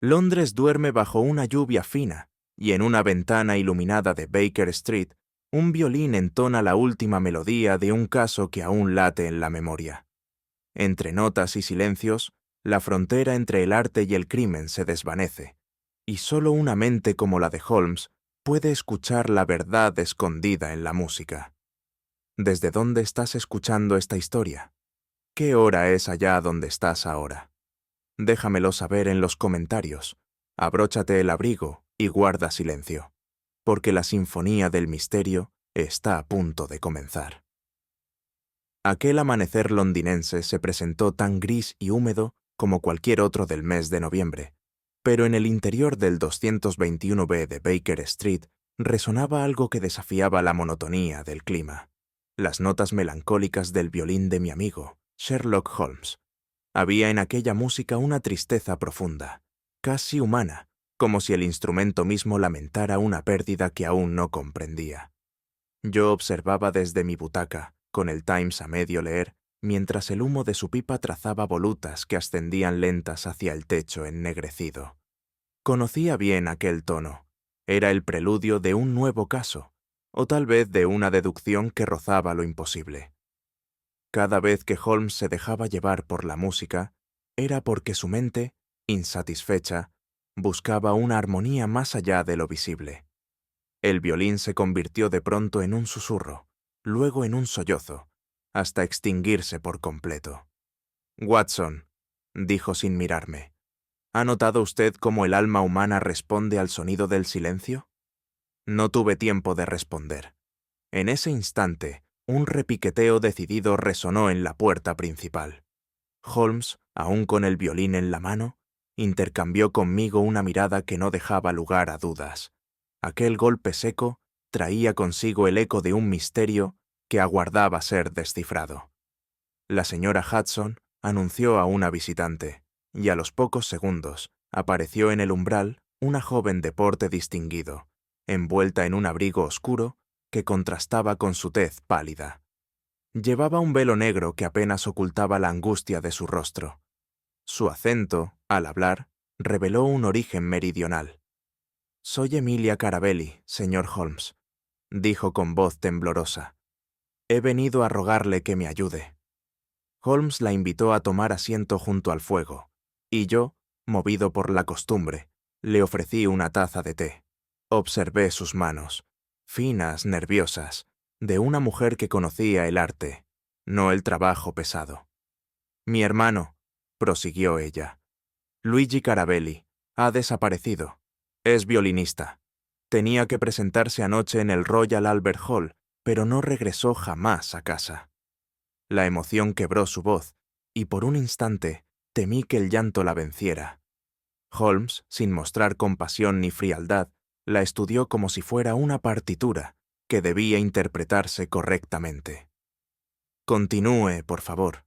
Londres duerme bajo una lluvia fina, y en una ventana iluminada de Baker Street, un violín entona la última melodía de un caso que aún late en la memoria. Entre notas y silencios, la frontera entre el arte y el crimen se desvanece, y solo una mente como la de Holmes puede escuchar la verdad escondida en la música. ¿Desde dónde estás escuchando esta historia? ¿Qué hora es allá donde estás ahora? Déjamelo saber en los comentarios. Abróchate el abrigo y guarda silencio, porque la sinfonía del misterio está a punto de comenzar. Aquel amanecer londinense se presentó tan gris y húmedo como cualquier otro del mes de noviembre, pero en el interior del 221B de Baker Street resonaba algo que desafiaba la monotonía del clima. Las notas melancólicas del violín de mi amigo, Sherlock Holmes. Había en aquella música una tristeza profunda, casi humana, como si el instrumento mismo lamentara una pérdida que aún no comprendía. Yo observaba desde mi butaca, con el Times a medio leer, mientras el humo de su pipa trazaba volutas que ascendían lentas hacia el techo ennegrecido. Conocía bien aquel tono. Era el preludio de un nuevo caso, o tal vez de una deducción que rozaba lo imposible. Cada vez que Holmes se dejaba llevar por la música, era porque su mente, insatisfecha, buscaba una armonía más allá de lo visible. El violín se convirtió de pronto en un susurro, luego en un sollozo, hasta extinguirse por completo. «Watson», dijo sin mirarme, ¿ha notado usted cómo el alma humana responde al sonido del silencio? No tuve tiempo de responder. En ese instante, un repiqueteo decidido resonó en la puerta principal. Holmes, aún con el violín en la mano, intercambió conmigo una mirada que no dejaba lugar a dudas. Aquel golpe seco traía consigo el eco de un misterio que aguardaba ser descifrado. La señora Hudson anunció a una visitante, y a los pocos segundos apareció en el umbral una joven de porte distinguido, envuelta en un abrigo oscuro que contrastaba con su tez pálida. Llevaba un velo negro que apenas ocultaba la angustia de su rostro. Su acento, al hablar, reveló un origen meridional. «Soy Emilia Carabelli, señor Holmes», dijo con voz temblorosa. «He venido a rogarle que me ayude». Holmes la invitó a tomar asiento junto al fuego, y yo, movido por la costumbre, le ofrecí una taza de té. Observé sus manos, finas, nerviosas, de una mujer que conocía el arte, no el trabajo pesado. «Mi hermano», prosiguió ella, «Luigi Carabelli, ha desaparecido. Es violinista. Tenía que presentarse anoche en el Royal Albert Hall, pero no regresó jamás a casa». La emoción quebró su voz, y por un instante temí que el llanto la venciera. Holmes, sin mostrar compasión ni frialdad, la estudió como si fuera una partitura que debía interpretarse correctamente. «Continúe, por favor»,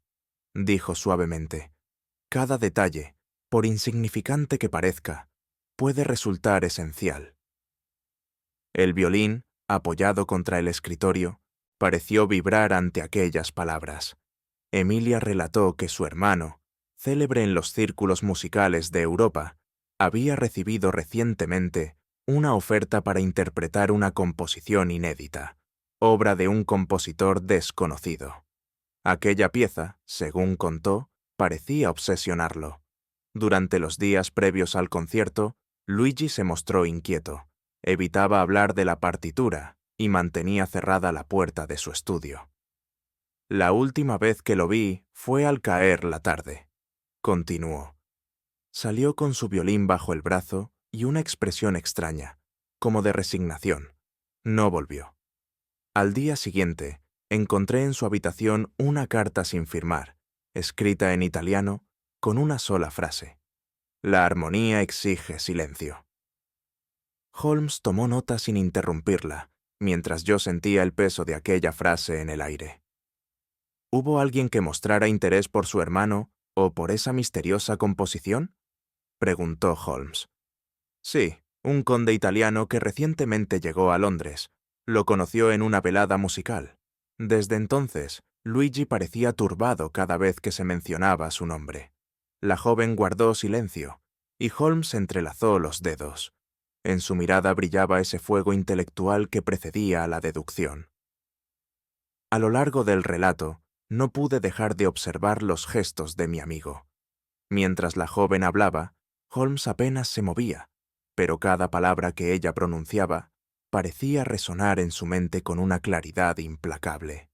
dijo suavemente. «Cada detalle, por insignificante que parezca, puede resultar esencial». El violín, apoyado contra el escritorio, pareció vibrar ante aquellas palabras. Emilia relató que su hermano, célebre en los círculos musicales de Europa, había recibido recientemente una oferta para interpretar una composición inédita, obra de un compositor desconocido. Aquella pieza, según contó, parecía obsesionarlo. Durante los días previos al concierto, Luigi se mostró inquieto, evitaba hablar de la partitura y mantenía cerrada la puerta de su estudio. «La última vez que lo vi fue al caer la tarde», continuó. Salió con su violín bajo el brazo y una expresión extraña, como de resignación. No volvió. Al día siguiente, encontré en su habitación una carta sin firmar, escrita en italiano, con una sola frase: «La armonía exige silencio». Holmes tomó nota sin interrumpirla, mientras yo sentía el peso de aquella frase en el aire. ¿Hubo alguien que mostrara interés por su hermano o por esa misteriosa composición?, preguntó Holmes. «Sí, un conde italiano que recientemente llegó a Londres. Lo conoció en una velada musical. Desde entonces, Luigi parecía turbado cada vez que se mencionaba su nombre. La joven guardó silencio, y Holmes entrelazó los dedos. En su mirada brillaba ese fuego intelectual que precedía a la deducción. A lo largo del relato, no pude dejar de observar los gestos de mi amigo. Mientras la joven hablaba, Holmes apenas se movía, pero cada palabra que ella pronunciaba parecía resonar en su mente con una claridad implacable.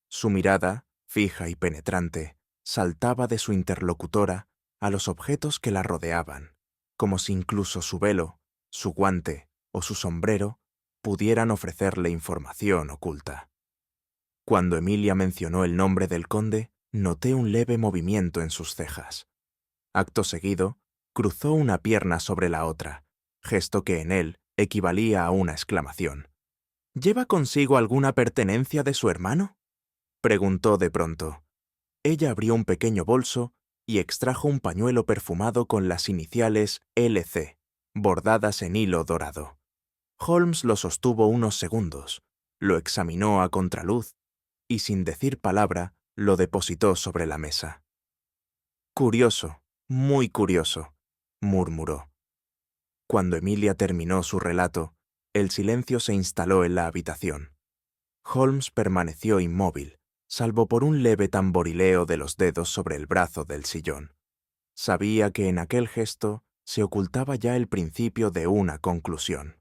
Su mirada, fija y penetrante, saltaba de su interlocutora a los objetos que la rodeaban, como si incluso su velo, su guante o su sombrero pudieran ofrecerle información oculta. Cuando Emilia mencionó el nombre del conde, noté un leve movimiento en sus cejas. Acto seguido, cruzó una pierna sobre la otra, gesto que en él equivalía a una exclamación. ¿Lleva consigo alguna pertenencia de su hermano?, preguntó de pronto. Ella abrió un pequeño bolso y extrajo un pañuelo perfumado con las iniciales LC, bordadas en hilo dorado. Holmes lo sostuvo unos segundos, lo examinó a contraluz y, sin decir palabra, lo depositó sobre la mesa. Curioso, muy curioso, murmuró. Cuando Emilia terminó su relato, el silencio se instaló en la habitación. Holmes permaneció inmóvil, salvo por un leve tamborileo de los dedos sobre el brazo del sillón. Sabía que en aquel gesto se ocultaba ya el principio de una conclusión.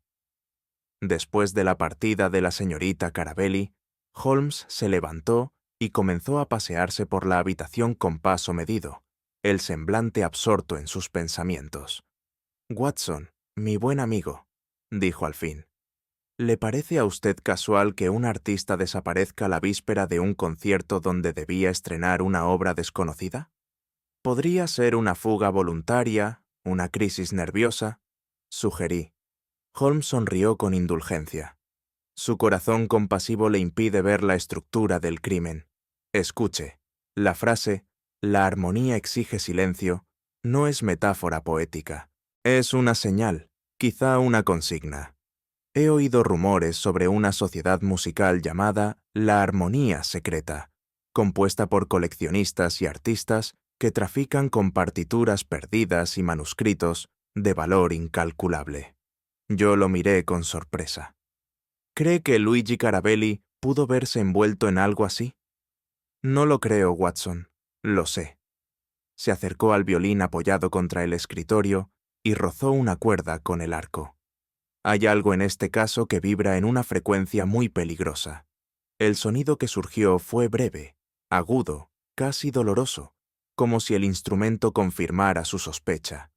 Después de la partida de la señorita Carabelli, Holmes se levantó y comenzó a pasearse por la habitación con paso medido, el semblante absorto en sus pensamientos. «Watson, mi buen amigo», dijo al fin, ¿le parece a usted casual que un artista desaparezca la víspera de un concierto donde debía estrenar una obra desconocida? Podría ser una fuga voluntaria, una crisis nerviosa, sugerí. Holmes sonrió con indulgencia. Su corazón compasivo le impide ver la estructura del crimen. Escuche, la frase «la armonía exige silencio» no es metáfora poética. Es una señal, quizá una consigna. He oído rumores sobre una sociedad musical llamada La Armonía Secreta, compuesta por coleccionistas y artistas que trafican con partituras perdidas y manuscritos de valor incalculable. Yo lo miré con sorpresa. ¿Cree que Luigi Carabelli pudo verse envuelto en algo así? No lo creo, Watson. Lo sé. Se acercó al violín apoyado contra el escritorio y rozó una cuerda con el arco. Hay algo en este caso que vibra en una frecuencia muy peligrosa. El sonido que surgió fue breve, agudo, casi doloroso, como si el instrumento confirmara su sospecha.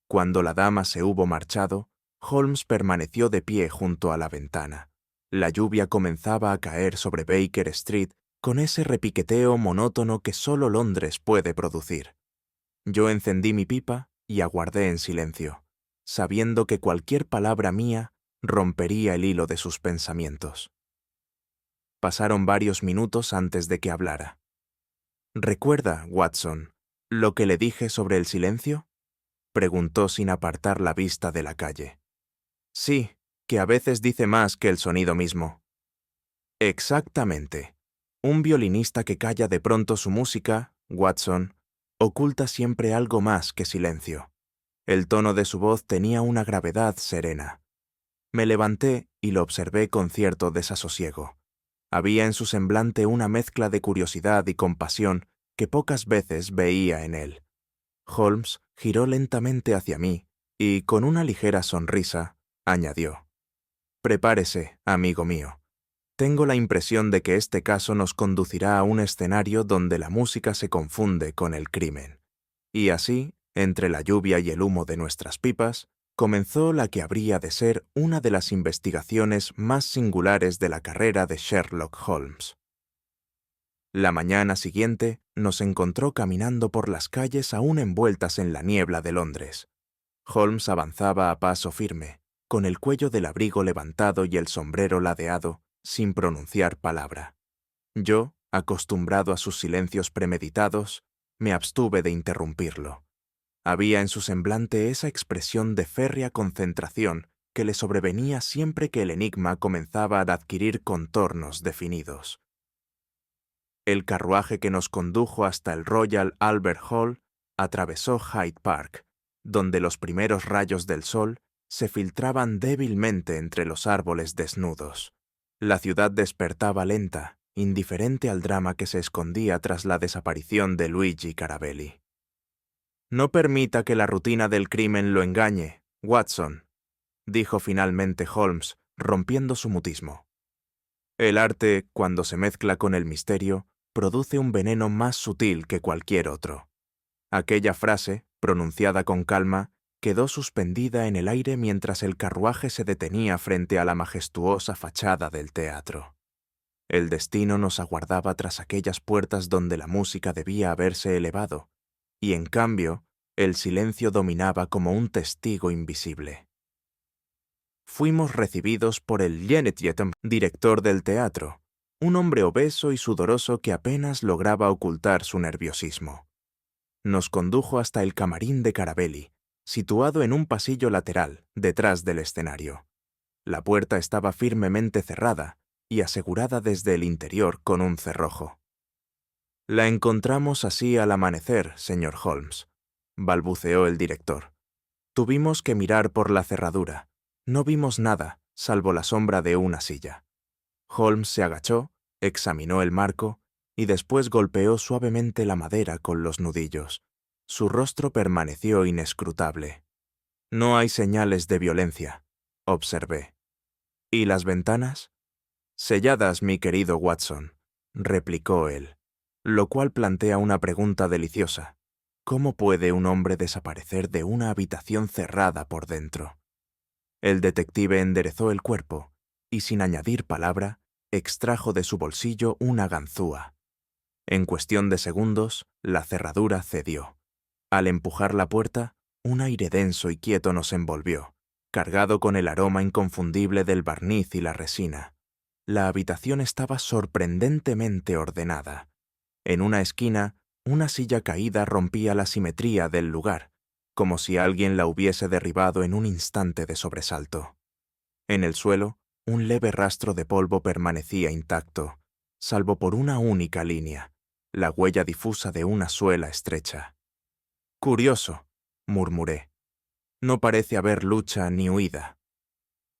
Cuando la dama se hubo marchado, Holmes permaneció de pie junto a la ventana. La lluvia comenzaba a caer sobre Baker Street con ese repiqueteo monótono que solo Londres puede producir. Yo encendí mi pipa y aguardé en silencio, sabiendo que cualquier palabra mía rompería el hilo de sus pensamientos. Pasaron varios minutos antes de que hablara. «¿Recuerda, Watson, lo que le dije sobre el silencio?», preguntó sin apartar la vista de la calle. «Sí, que a veces dice más que el sonido mismo». «Exactamente. Un violinista que calla de pronto su música, Watson, oculta siempre algo más que silencio». El tono de su voz tenía una gravedad serena. Me levanté y lo observé con cierto desasosiego. Había en su semblante una mezcla de curiosidad y compasión que pocas veces veía en él. Holmes giró lentamente hacia mí y, con una ligera sonrisa, añadió: «Prepárese, amigo mío. Tengo la impresión de que este caso nos conducirá a un escenario donde la música se confunde con el crimen». Y así, entre la lluvia y el humo de nuestras pipas, comenzó la que habría de ser una de las investigaciones más singulares de la carrera de Sherlock Holmes. La mañana siguiente nos encontró caminando por las calles aún envueltas en la niebla de Londres. Holmes avanzaba a paso firme, con el cuello del abrigo levantado y el sombrero ladeado, sin pronunciar palabra. Yo, acostumbrado a sus silencios premeditados, me abstuve de interrumpirlo. Había en su semblante esa expresión de férrea concentración que le sobrevenía siempre que el enigma comenzaba a adquirir contornos definidos. El carruaje que nos condujo hasta el Royal Albert Hall atravesó Hyde Park, donde los primeros rayos del sol se filtraban débilmente entre los árboles desnudos. La ciudad despertaba lenta, indiferente al drama que se escondía tras la desaparición de Luigi Carabelli. «No permita que la rutina del crimen lo engañe, Watson», dijo finalmente Holmes, rompiendo su mutismo. «El arte, cuando se mezcla con el misterio, produce un veneno más sutil que cualquier otro». Aquella frase, pronunciada con calma, quedó suspendida en el aire mientras el carruaje se detenía frente a la majestuosa fachada del teatro. El destino nos aguardaba tras aquellas puertas donde la música debía haberse elevado, y en cambio, el silencio dominaba como un testigo invisible. Fuimos recibidos por el Lieutenant, director del teatro, un hombre obeso y sudoroso que apenas lograba ocultar su nerviosismo. Nos condujo hasta el camarín de Carabelli, situado en un pasillo lateral, detrás del escenario. La puerta estaba firmemente cerrada y asegurada desde el interior con un cerrojo. «La encontramos así al amanecer, señor Holmes», balbuceó el director. «Tuvimos que mirar por la cerradura. No vimos nada, salvo la sombra de una silla». Holmes se agachó, examinó el marco y después golpeó suavemente la madera con los nudillos. Su rostro permaneció inescrutable. «No hay señales de violencia», observé. «¿Y las ventanas?» «Selladas, mi querido Watson», replicó él, lo cual plantea una pregunta deliciosa. ¿Cómo puede un hombre desaparecer de una habitación cerrada por dentro? El detective enderezó el cuerpo y, sin añadir palabra, extrajo de su bolsillo una ganzúa. En cuestión de segundos, la cerradura cedió. Al empujar la puerta, un aire denso y quieto nos envolvió, cargado con el aroma inconfundible del barniz y la resina. La habitación estaba sorprendentemente ordenada. En una esquina, una silla caída rompía la simetría del lugar, como si alguien la hubiese derribado en un instante de sobresalto. En el suelo, un leve rastro de polvo permanecía intacto, salvo por una única línea, la huella difusa de una suela estrecha. «Curioso», murmuré. «No parece haber lucha ni huida».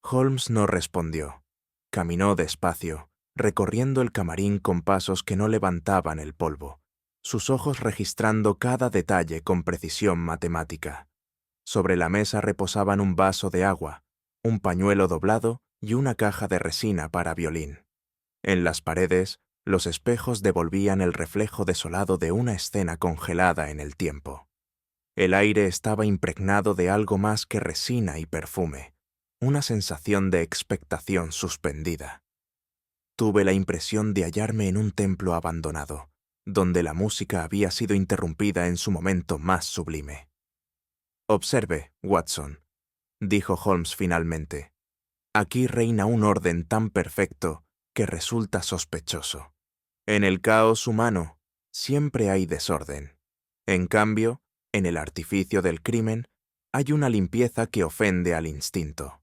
Holmes no respondió. Caminó despacio, recorriendo el camarín con pasos que no levantaban el polvo, sus ojos registrando cada detalle con precisión matemática. Sobre la mesa reposaban un vaso de agua, un pañuelo doblado y una caja de resina para violín. En las paredes, los espejos devolvían el reflejo desolado de una escena congelada en el tiempo. El aire estaba impregnado de algo más que resina y perfume, una sensación de expectación suspendida. Tuve la impresión de hallarme en un templo abandonado, donde la música había sido interrumpida en su momento más sublime. «Observe, Watson», dijo Holmes finalmente. «Aquí reina un orden tan perfecto que resulta sospechoso. En el caos humano siempre hay desorden. En cambio, en el artificio del crimen hay una limpieza que ofende al instinto».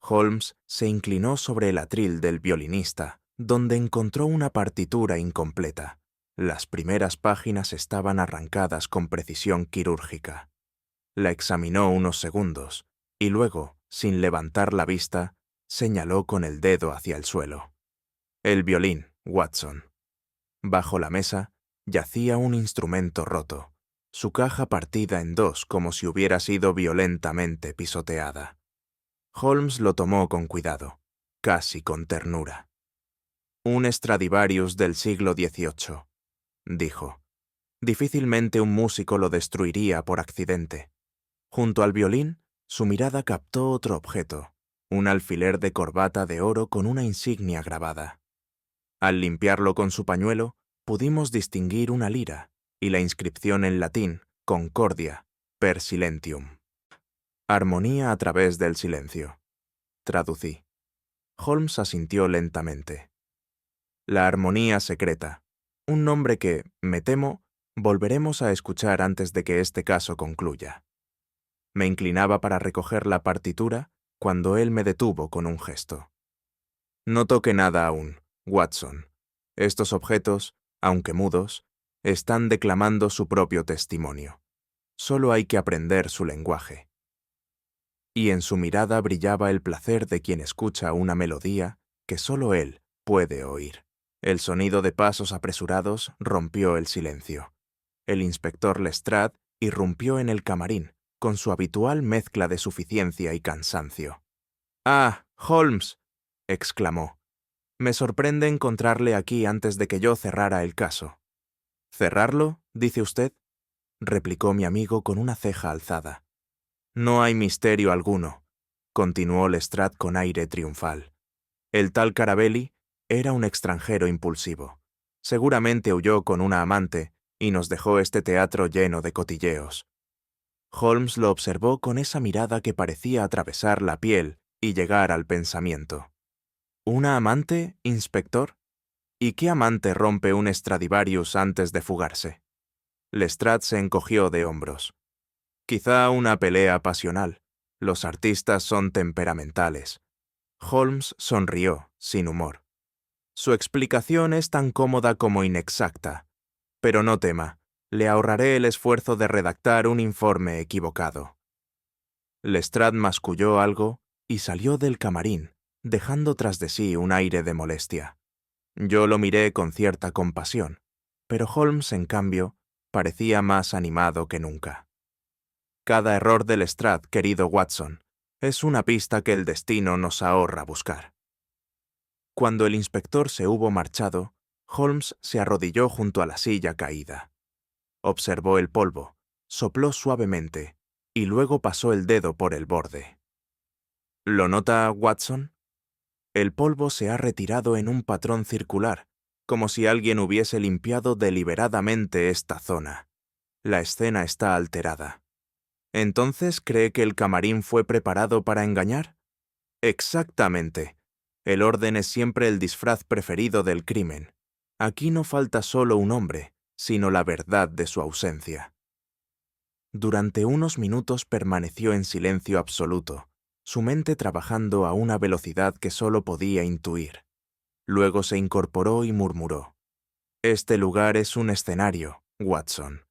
Holmes se inclinó sobre el atril del violinista, donde encontró una partitura incompleta. Las primeras páginas estaban arrancadas con precisión quirúrgica. La examinó unos segundos y luego, sin levantar la vista, señaló con el dedo hacia el suelo. «El violín, Watson». Bajo la mesa yacía un instrumento roto, su caja partida en dos como si hubiera sido violentamente pisoteada. Holmes lo tomó con cuidado, casi con ternura. «Un Stradivarius del siglo XVIII», dijo. «Difícilmente un músico lo destruiría por accidente». Junto al violín, su mirada captó otro objeto, un alfiler de corbata de oro con una insignia grabada. Al limpiarlo con su pañuelo, pudimos distinguir una lira y la inscripción en latín, Concordia, per silentium. «Armonía a través del silencio», traducí. Holmes asintió lentamente. «La armonía secreta, un nombre que, me temo, volveremos a escuchar antes de que este caso concluya». Me inclinaba para recoger la partitura cuando él me detuvo con un gesto. «No toque nada aún, Watson. Estos objetos, aunque mudos, están declamando su propio testimonio. Solo hay que aprender su lenguaje. Y en su mirada brillaba el placer de quien escucha una melodía que solo él puede oír. El sonido de pasos apresurados rompió el silencio. El inspector Lestrade irrumpió en el camarín, con su habitual mezcla de suficiencia y cansancio. «¡Ah, Holmes!», exclamó. «Me sorprende encontrarle aquí antes de que yo cerrara el caso». «¿Cerrarlo?», dice usted, replicó mi amigo con una ceja alzada. «No hay misterio alguno», continuó Lestrade con aire triunfal. «El tal Carabelli era un extranjero impulsivo. Seguramente huyó con una amante y nos dejó este teatro lleno de cotilleos». Holmes lo observó con esa mirada que parecía atravesar la piel y llegar al pensamiento. ¿Una amante, inspector? ¿Y qué amante rompe un Stradivarius antes de fugarse? Lestrade se encogió de hombros. Quizá una pelea pasional. Los artistas son temperamentales. Holmes sonrió, sin humor. Su explicación es tan cómoda como inexacta. Pero no tema, le ahorraré el esfuerzo de redactar un informe equivocado. Lestrade masculló algo y salió del camarín, dejando tras de sí un aire de molestia. Yo lo miré con cierta compasión, pero Holmes, en cambio, parecía más animado que nunca. Cada error de Lestrade, querido Watson, es una pista que el destino nos ahorra buscar. Cuando el inspector se hubo marchado, Holmes se arrodilló junto a la silla caída. Observó el polvo, sopló suavemente y luego pasó el dedo por el borde. ¿Lo nota, Watson? El polvo se ha retirado en un patrón circular, como si alguien hubiese limpiado deliberadamente esta zona. La escena está alterada. ¿Entonces cree que el camarín fue preparado para engañar? Exactamente. El orden es siempre el disfraz preferido del crimen. Aquí no falta solo un hombre, sino la verdad de su ausencia. Durante unos minutos permaneció en silencio absoluto, su mente trabajando a una velocidad que solo podía intuir. Luego se incorporó y murmuró: «Este lugar es un escenario, Watson».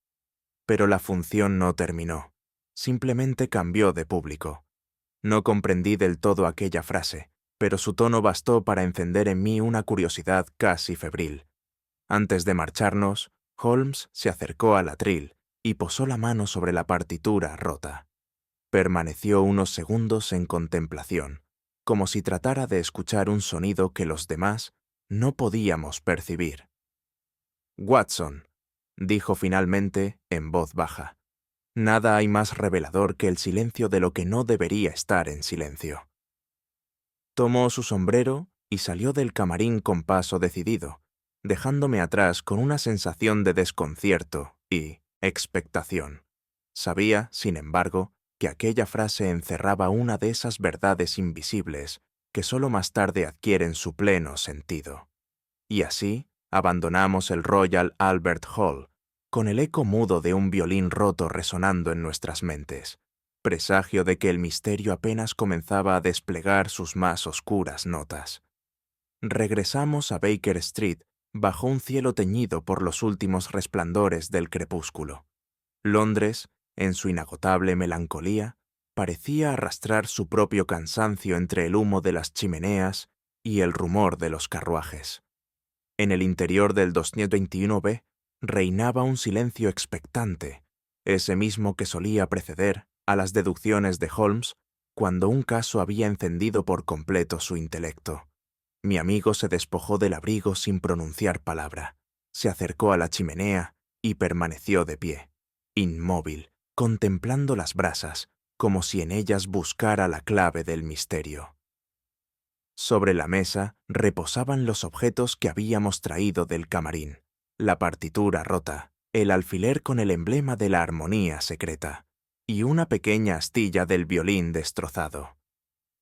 Pero la función no terminó. Simplemente cambió de público. No comprendí del todo aquella frase, pero su tono bastó para encender en mí una curiosidad casi febril. Antes de marcharnos, Holmes se acercó al atril y posó la mano sobre la partitura rota. Permaneció unos segundos en contemplación, como si tratara de escuchar un sonido que los demás no podíamos percibir. «Watson», dijo finalmente en voz baja, «nada hay más revelador que el silencio de lo que no debería estar en silencio». Tomó su sombrero y salió del camarín con paso decidido, dejándome atrás con una sensación de desconcierto y expectación. Sabía, sin embargo, que aquella frase encerraba una de esas verdades invisibles que solo más tarde adquieren su pleno sentido. Y así abandonamos el Royal Albert Hall, con el eco mudo de un violín roto resonando en nuestras mentes, presagio de que el misterio apenas comenzaba a desplegar sus más oscuras notas. Regresamos a Baker Street bajo un cielo teñido por los últimos resplandores del crepúsculo. Londres, en su inagotable melancolía, parecía arrastrar su propio cansancio entre el humo de las chimeneas y el rumor de los carruajes. En el interior del 221B reinaba un silencio expectante, ese mismo que solía preceder a las deducciones de Holmes cuando un caso había encendido por completo su intelecto. Mi amigo se despojó del abrigo sin pronunciar palabra, se acercó a la chimenea y permaneció de pie, inmóvil, contemplando las brasas, como si en ellas buscara la clave del misterio. Sobre la mesa reposaban los objetos que habíamos traído del camarín: la partitura rota, el alfiler con el emblema de la armonía secreta y una pequeña astilla del violín destrozado.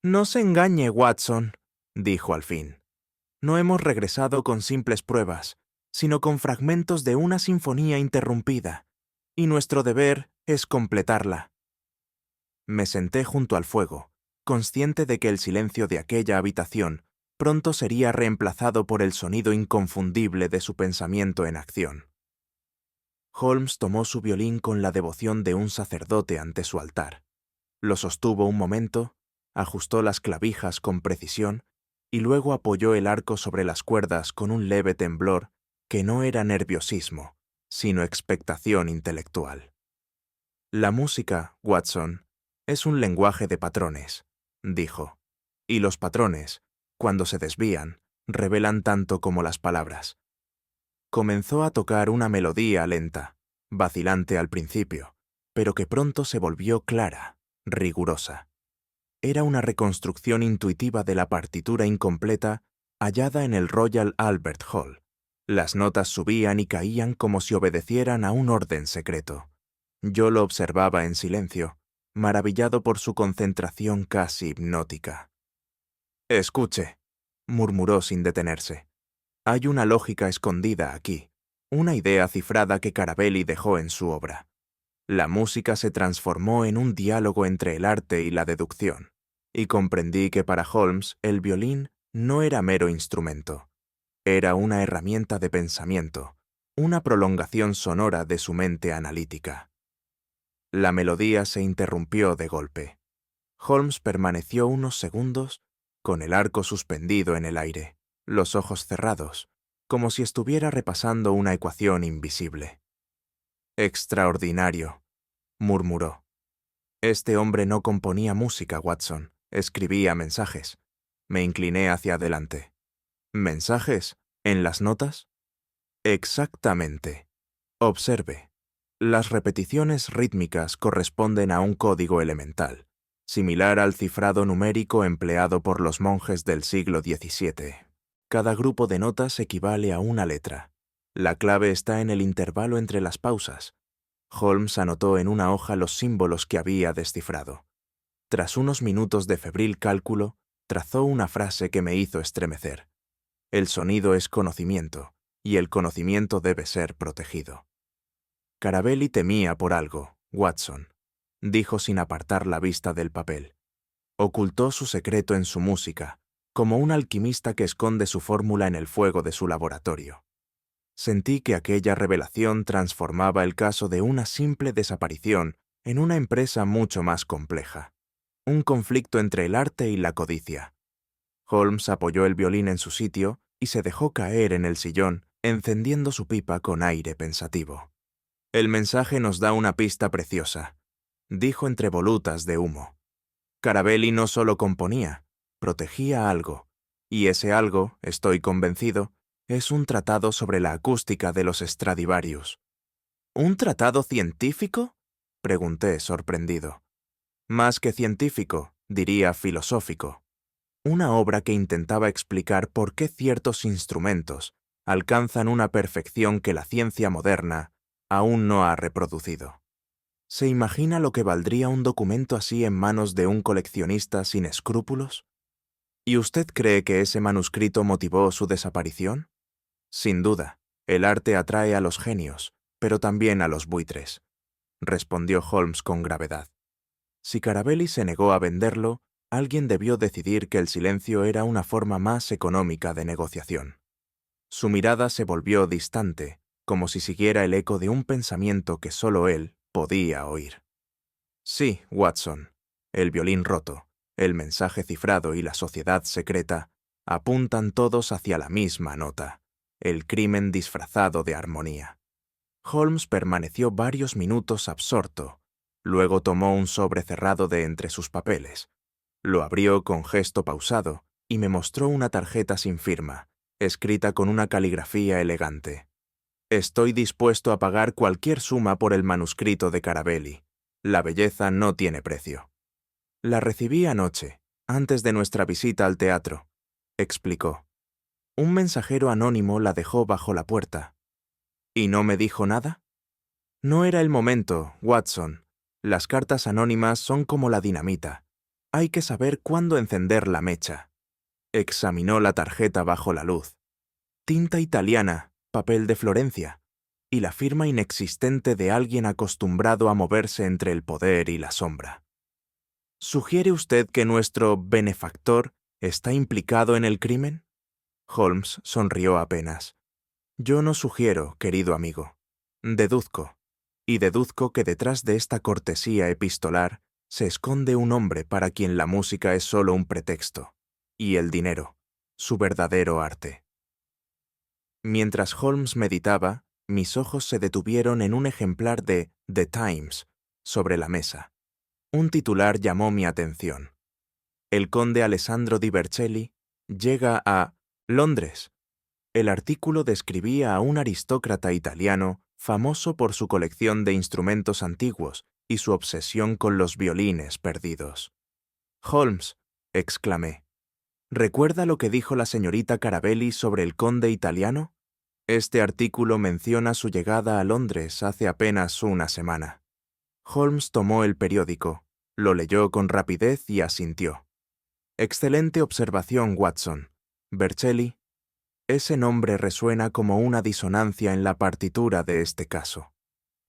«No se engañe, Watson», dijo al fin. «No hemos regresado con simples pruebas, sino con fragmentos de una sinfonía interrumpida, y nuestro deber es completarla». Me senté junto al fuego, consciente de que el silencio de aquella habitación pronto sería reemplazado por el sonido inconfundible de su pensamiento en acción. Holmes tomó su violín con la devoción de un sacerdote ante su altar. Lo sostuvo un momento, ajustó las clavijas con precisión y luego apoyó el arco sobre las cuerdas con un leve temblor que no era nerviosismo, sino expectación intelectual. La música, Watson, es un lenguaje de patrones, dijo, y los patrones, cuando se desvían, revelan tanto como las palabras. Comenzó a tocar una melodía lenta, vacilante al principio, pero que pronto se volvió clara, rigurosa. Era una reconstrucción intuitiva de la partitura incompleta hallada en el Royal Albert Hall. Las notas subían y caían como si obedecieran a un orden secreto. Yo lo observaba en silencio, maravillado por su concentración casi hipnótica. «Escuche», murmuró sin detenerse. «Hay una lógica escondida aquí, una idea cifrada que Carabelli dejó en su obra. La música se transformó en un diálogo entre el arte y la deducción, y comprendí que para Holmes el violín no era mero instrumento. Era una herramienta de pensamiento, una prolongación sonora de su mente analítica». La melodía se interrumpió de golpe. Holmes permaneció unos segundos con el arco suspendido en el aire, los ojos cerrados, como si estuviera repasando una ecuación invisible. «Extraordinario», murmuró. «Este hombre no componía música, Watson, escribía mensajes». Me incliné hacia adelante. «¿Mensajes? ¿En las notas?» «Exactamente. Observe. Las repeticiones rítmicas corresponden a un código elemental, similar al cifrado numérico empleado por los monjes del siglo XVII. Cada grupo de notas equivale a una letra. La clave está en el intervalo entre las pausas». Holmes anotó en una hoja los símbolos que había descifrado. Tras unos minutos de febril cálculo, trazó una frase que me hizo estremecer. «El sonido es conocimiento, y el conocimiento debe ser protegido». Carabelli temía por algo, Watson, dijo sin apartar la vista del papel. Ocultó su secreto en su música, como un alquimista que esconde su fórmula en el fuego de su laboratorio. Sentí que aquella revelación transformaba el caso de una simple desaparición en una empresa mucho más compleja. Un conflicto entre el arte y la codicia. Holmes apoyó el violín en su sitio y se dejó caer en el sillón, encendiendo su pipa con aire pensativo. «El mensaje nos da una pista preciosa», dijo entre volutas de humo. «Carabelli no solo componía, protegía algo, y ese algo, estoy convencido, es un tratado sobre la acústica de los Stradivarius». «¿Un tratado científico?», pregunté sorprendido. «Más que científico, diría filosófico. Una obra que intentaba explicar por qué ciertos instrumentos alcanzan una perfección que la ciencia moderna aún no ha reproducido. ¿Se imagina lo que valdría un documento así en manos de un coleccionista sin escrúpulos? ¿Y usted cree que ese manuscrito motivó su desaparición? Sin duda, el arte atrae a los genios, pero también a los buitres», respondió Holmes con gravedad. Si Carabelli se negó a venderlo, alguien debió decidir que el silencio era una forma más económica de negociación. Su mirada se volvió distante, como si siguiera el eco de un pensamiento que solo él podía oír. «Sí, Watson, el violín roto, el mensaje cifrado y la sociedad secreta apuntan todos hacia la misma nota, el crimen disfrazado de armonía». Holmes permaneció varios minutos absorto. Luego tomó un sobre cerrado de entre sus papeles. Lo abrió con gesto pausado y me mostró una tarjeta sin firma, escrita con una caligrafía elegante. «Estoy dispuesto a pagar cualquier suma por el manuscrito de Carabelli. La belleza no tiene precio». «La recibí anoche, antes de nuestra visita al teatro», explicó. «Un mensajero anónimo la dejó bajo la puerta». «¿Y no me dijo nada?» «No era el momento, Watson. Las cartas anónimas son como la dinamita. Hay que saber cuándo encender la mecha». Examinó la tarjeta bajo la luz. «Tinta italiana, papel de Florencia, y la firma inexistente de alguien acostumbrado a moverse entre el poder y la sombra». «¿Sugiere usted que nuestro benefactor está implicado en el crimen?» Holmes sonrió apenas. «Yo no sugiero, querido amigo. Deduzco, y deduzco que detrás de esta cortesía epistolar se esconde un hombre para quien la música es solo un pretexto, y el dinero, su verdadero arte. Mientras Holmes meditaba, mis ojos se detuvieron en un ejemplar de The Times sobre la mesa. Un titular llamó mi atención. El conde Alessandro di Vercelli llega a Londres. El artículo describía a un aristócrata italiano famoso por su colección de instrumentos antiguos y su obsesión con los violines perdidos. Holmes, exclamé, ¿recuerda lo que dijo la señorita Carabelli sobre el conde italiano? Este artículo menciona su llegada a Londres hace apenas una semana. Holmes tomó el periódico, lo leyó con rapidez y asintió. Excelente observación, Watson. Vercelli. Ese nombre resuena como una disonancia en la partitura de este caso.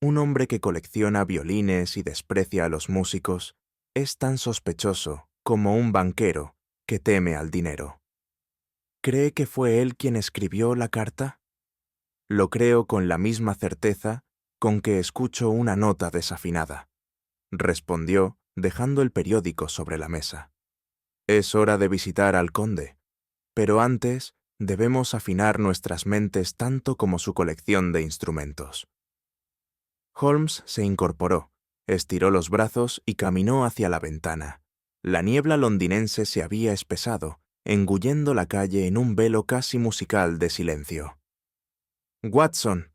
Un hombre que colecciona violines y desprecia a los músicos es tan sospechoso como un banquero que teme al dinero. ¿Cree que fue él quien escribió la carta? Lo creo con la misma certeza con que escucho una nota desafinada, respondió, dejando el periódico sobre la mesa. Es hora de visitar al conde, pero antes debemos afinar nuestras mentes tanto como su colección de instrumentos. Holmes se incorporó, estiró los brazos y caminó hacia la ventana. La niebla londinense se había espesado, engullendo la calle en un velo casi musical de silencio. Watson,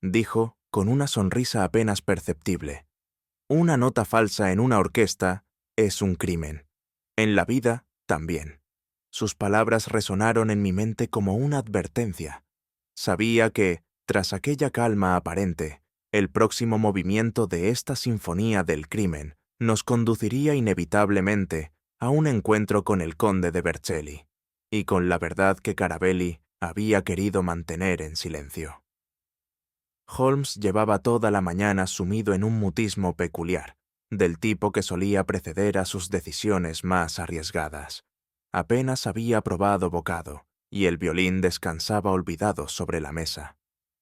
dijo, con una sonrisa apenas perceptible, una nota falsa en una orquesta es un crimen. En la vida, también. Sus palabras resonaron en mi mente como una advertencia. Sabía que, tras aquella calma aparente, el próximo movimiento de esta sinfonía del crimen nos conduciría inevitablemente a un encuentro con el conde de Vercelli y con la verdad que Carabelli había querido mantener en silencio. Holmes llevaba toda la mañana sumido en un mutismo peculiar, del tipo que solía preceder a sus decisiones más arriesgadas. Apenas había probado bocado, y el violín descansaba olvidado sobre la mesa.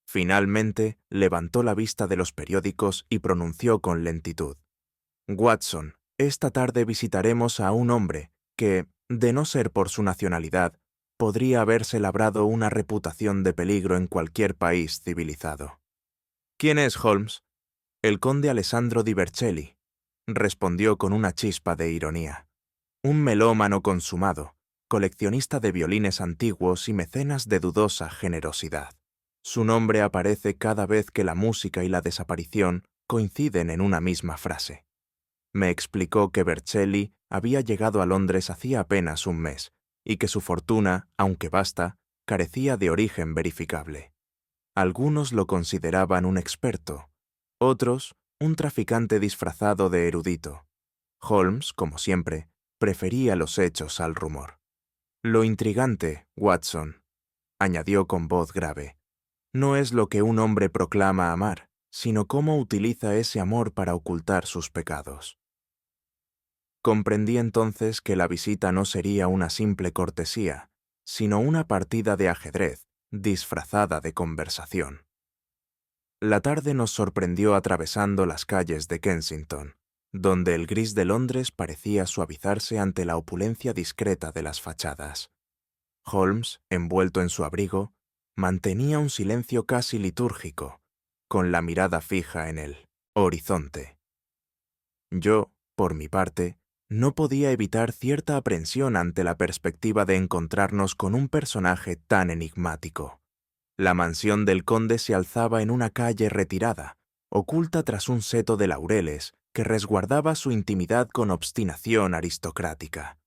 Finalmente, levantó la vista de los periódicos y pronunció con lentitud. Watson, esta tarde visitaremos a un hombre que, de no ser por su nacionalidad, podría haberse labrado una reputación de peligro en cualquier país civilizado. ¿Quién es Holmes? El conde Alessandro di Vercelli, respondió con una chispa de ironía. Un melómano consumado, coleccionista de violines antiguos y mecenas de dudosa generosidad. Su nombre aparece cada vez que la música y la desaparición coinciden en una misma frase. Me explicó que Vercelli había llegado a Londres hacía apenas un mes y que su fortuna, aunque vasta, carecía de origen verificable. Algunos lo consideraban un experto, otros un traficante disfrazado de erudito. Holmes, como siempre, prefería los hechos al rumor. Lo intrigante, Watson, añadió con voz grave, no es lo que un hombre proclama amar, sino cómo utiliza ese amor para ocultar sus pecados. Comprendí entonces que la visita no sería una simple cortesía, sino una partida de ajedrez disfrazada de conversación. La tarde nos sorprendió atravesando las calles de Kensington, donde el gris de Londres parecía suavizarse ante la opulencia discreta de las fachadas. Holmes, envuelto en su abrigo, mantenía un silencio casi litúrgico, con la mirada fija en el horizonte. Yo, por mi parte, no podía evitar cierta aprensión ante la perspectiva de encontrarnos con un personaje tan enigmático. La mansión del conde se alzaba en una calle retirada, oculta tras un seto de laureles que resguardaba su intimidad con obstinación aristocrática.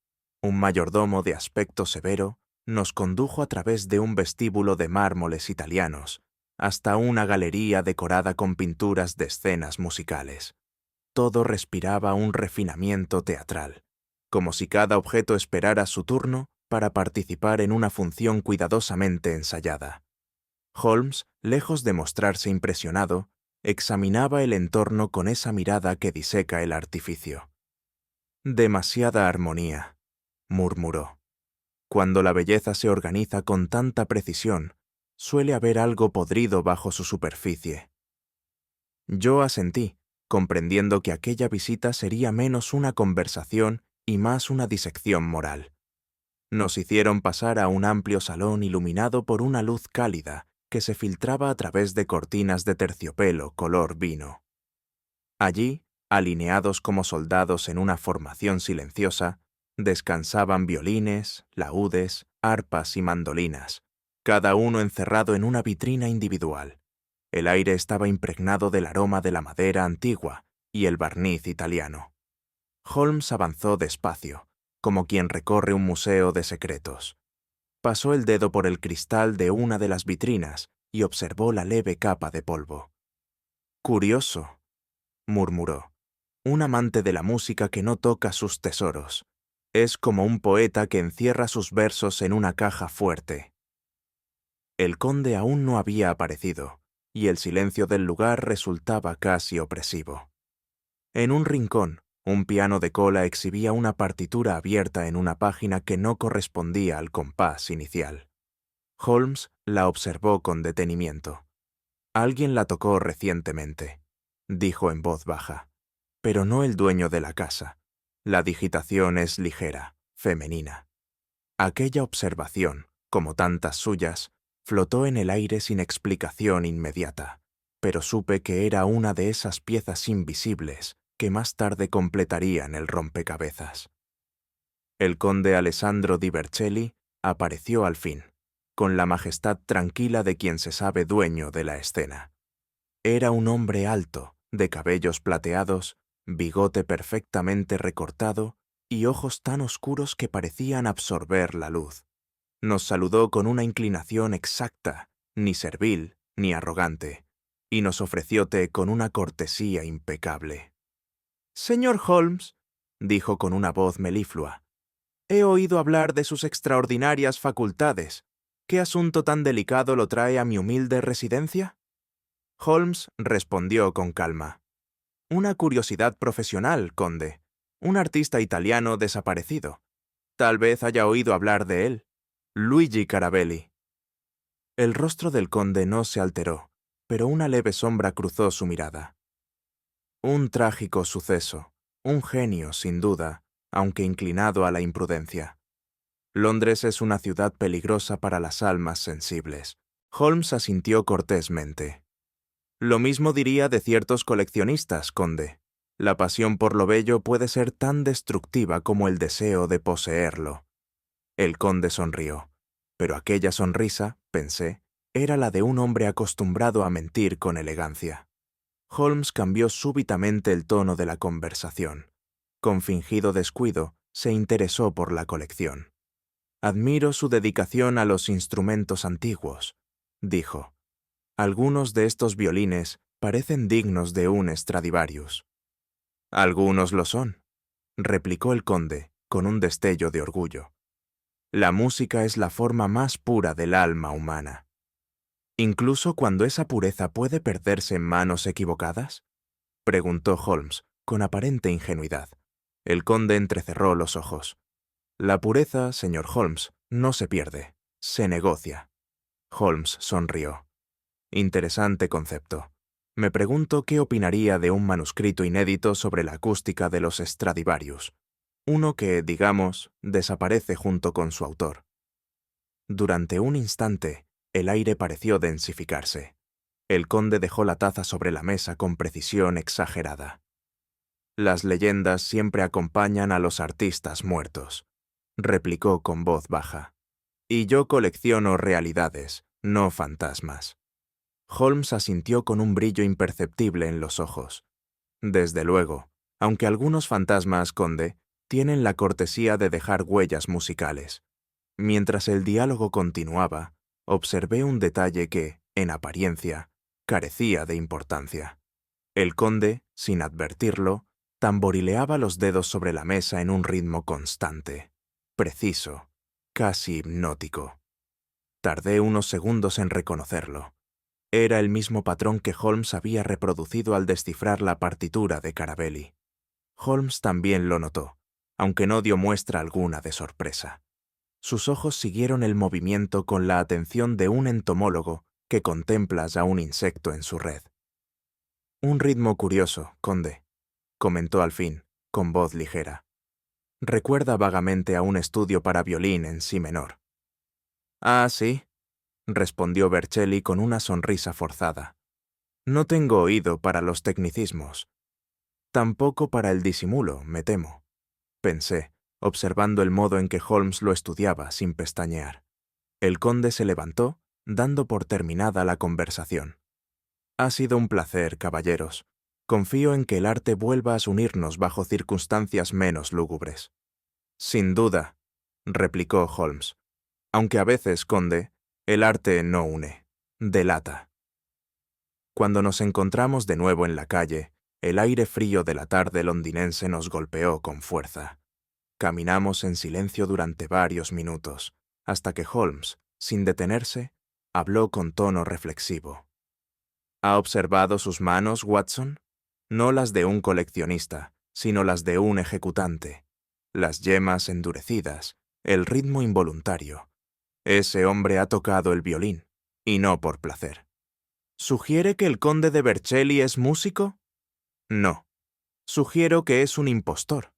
Un mayordomo de aspecto severo nos condujo a través de un vestíbulo de mármoles italianos hasta una galería decorada con pinturas de escenas musicales. Todo respiraba un refinamiento teatral, como si cada objeto esperara su turno para participar en una función cuidadosamente ensayada. Holmes, lejos de mostrarse impresionado, examinaba el entorno con esa mirada que diseca el artificio. «Demasiada armonía», murmuró. Cuando la belleza se organiza con tanta precisión, suele haber algo podrido bajo su superficie. Yo asentí, comprendiendo que aquella visita sería menos una conversación y más una disección moral. Nos hicieron pasar a un amplio salón iluminado por una luz cálida que se filtraba a través de cortinas de terciopelo color vino. Allí, alineados como soldados en una formación silenciosa, descansaban violines, laúdes, arpas y mandolinas, cada uno encerrado en una vitrina individual. El aire estaba impregnado del aroma de la madera antigua y el barniz italiano. Holmes avanzó despacio, como quien recorre un museo de secretos. Pasó el dedo por el cristal de una de las vitrinas y observó la leve capa de polvo. «Curioso», murmuró. «Un amante de la música que no toca sus tesoros. Es como un poeta que encierra sus versos en una caja fuerte». El conde aún no había aparecido, y el silencio del lugar resultaba casi opresivo. En un rincón, un piano de cola exhibía una partitura abierta en una página que no correspondía al compás inicial. Holmes la observó con detenimiento. «Alguien la tocó recientemente», dijo en voz baja, «pero no el dueño de la casa. La digitación es ligera, femenina». Aquella observación, como tantas suyas, flotó en el aire sin explicación inmediata, pero supe que era una de esas piezas invisibles que más tarde completarían el rompecabezas. El conde Alessandro di Vercelli apareció al fin, con la majestad tranquila de quien se sabe dueño de la escena. Era un hombre alto, de cabellos plateados, bigote perfectamente recortado y ojos tan oscuros que parecían absorber la luz. Nos saludó con una inclinación exacta, ni servil ni arrogante, y nos ofreció té con una cortesía impecable. «Señor Holmes», dijo con una voz meliflua, «he oído hablar de sus extraordinarias facultades. ¿Qué asunto tan delicado lo trae a mi humilde residencia?» Holmes respondió con calma. «Una curiosidad profesional, conde. Un artista italiano desaparecido. Tal vez haya oído hablar de él. Luigi Carabelli». El rostro del conde no se alteró, pero una leve sombra cruzó su mirada. «Un trágico suceso. Un genio, sin duda, aunque inclinado a la imprudencia. Londres es una ciudad peligrosa para las almas sensibles». Holmes asintió cortésmente. «Lo mismo diría de ciertos coleccionistas, conde. La pasión por lo bello puede ser tan destructiva como el deseo de poseerlo». El conde sonrió, pero aquella sonrisa, pensé, era la de un hombre acostumbrado a mentir con elegancia. Holmes cambió súbitamente el tono de la conversación. Con fingido descuido, se interesó por la colección. «Admiro su dedicación a los instrumentos antiguos», dijo. «Algunos de estos violines parecen dignos de un Stradivarius». «Algunos lo son», replicó el conde, con un destello de orgullo. «La música es la forma más pura del alma humana». «¿Incluso cuando esa pureza puede perderse en manos equivocadas?», preguntó Holmes, con aparente ingenuidad. El conde entrecerró los ojos. «La pureza, señor Holmes, no se pierde, se negocia». Holmes sonrió. «Interesante concepto. Me pregunto qué opinaría de un manuscrito inédito sobre la acústica de los Stradivarius. Uno que, digamos, desaparece junto con su autor». Durante un instante, el aire pareció densificarse. El conde dejó la taza sobre la mesa con precisión exagerada. «Las leyendas siempre acompañan a los artistas muertos», replicó con voz baja. «Y yo colecciono realidades, no fantasmas». Holmes asintió con un brillo imperceptible en los ojos. «Desde luego, aunque algunos fantasmas, conde, tienen la cortesía de dejar huellas musicales». Mientras el diálogo continuaba, observé un detalle que, en apariencia, carecía de importancia. El conde, sin advertirlo, tamborileaba los dedos sobre la mesa en un ritmo constante, preciso, casi hipnótico. Tardé unos segundos en reconocerlo. Era el mismo patrón que Holmes había reproducido al descifrar la partitura de Carabelli. Holmes también lo notó, aunque no dio muestra alguna de sorpresa. Sus ojos siguieron el movimiento con la atención de un entomólogo que contempla a un insecto en su red. Un ritmo curioso, conde, comentó al fin, con voz ligera. Recuerda vagamente a un estudio para violín en si menor. Ah, sí, respondió Vercelli con una sonrisa forzada. No tengo oído para los tecnicismos. Tampoco para el disimulo, me temo, pensé, observando el modo en que Holmes lo estudiaba sin pestañear. El conde se levantó, dando por terminada la conversación. Ha sido un placer, caballeros. Confío en que el arte vuelva a unirnos bajo circunstancias menos lúgubres. Sin duda, replicó Holmes. Aunque a veces, conde, el arte no une, delata. Cuando nos encontramos de nuevo en la calle, el aire frío de la tarde londinense nos golpeó con fuerza. Caminamos en silencio durante varios minutos, hasta que Holmes, sin detenerse, habló con tono reflexivo. ¿Ha observado sus manos, Watson? No las de un coleccionista, sino las de un ejecutante. Las yemas endurecidas, el ritmo involuntario. Ese hombre ha tocado el violín, y no por placer. ¿Sugiere que el conde de Vercelli es músico? No. Sugiero que es un impostor.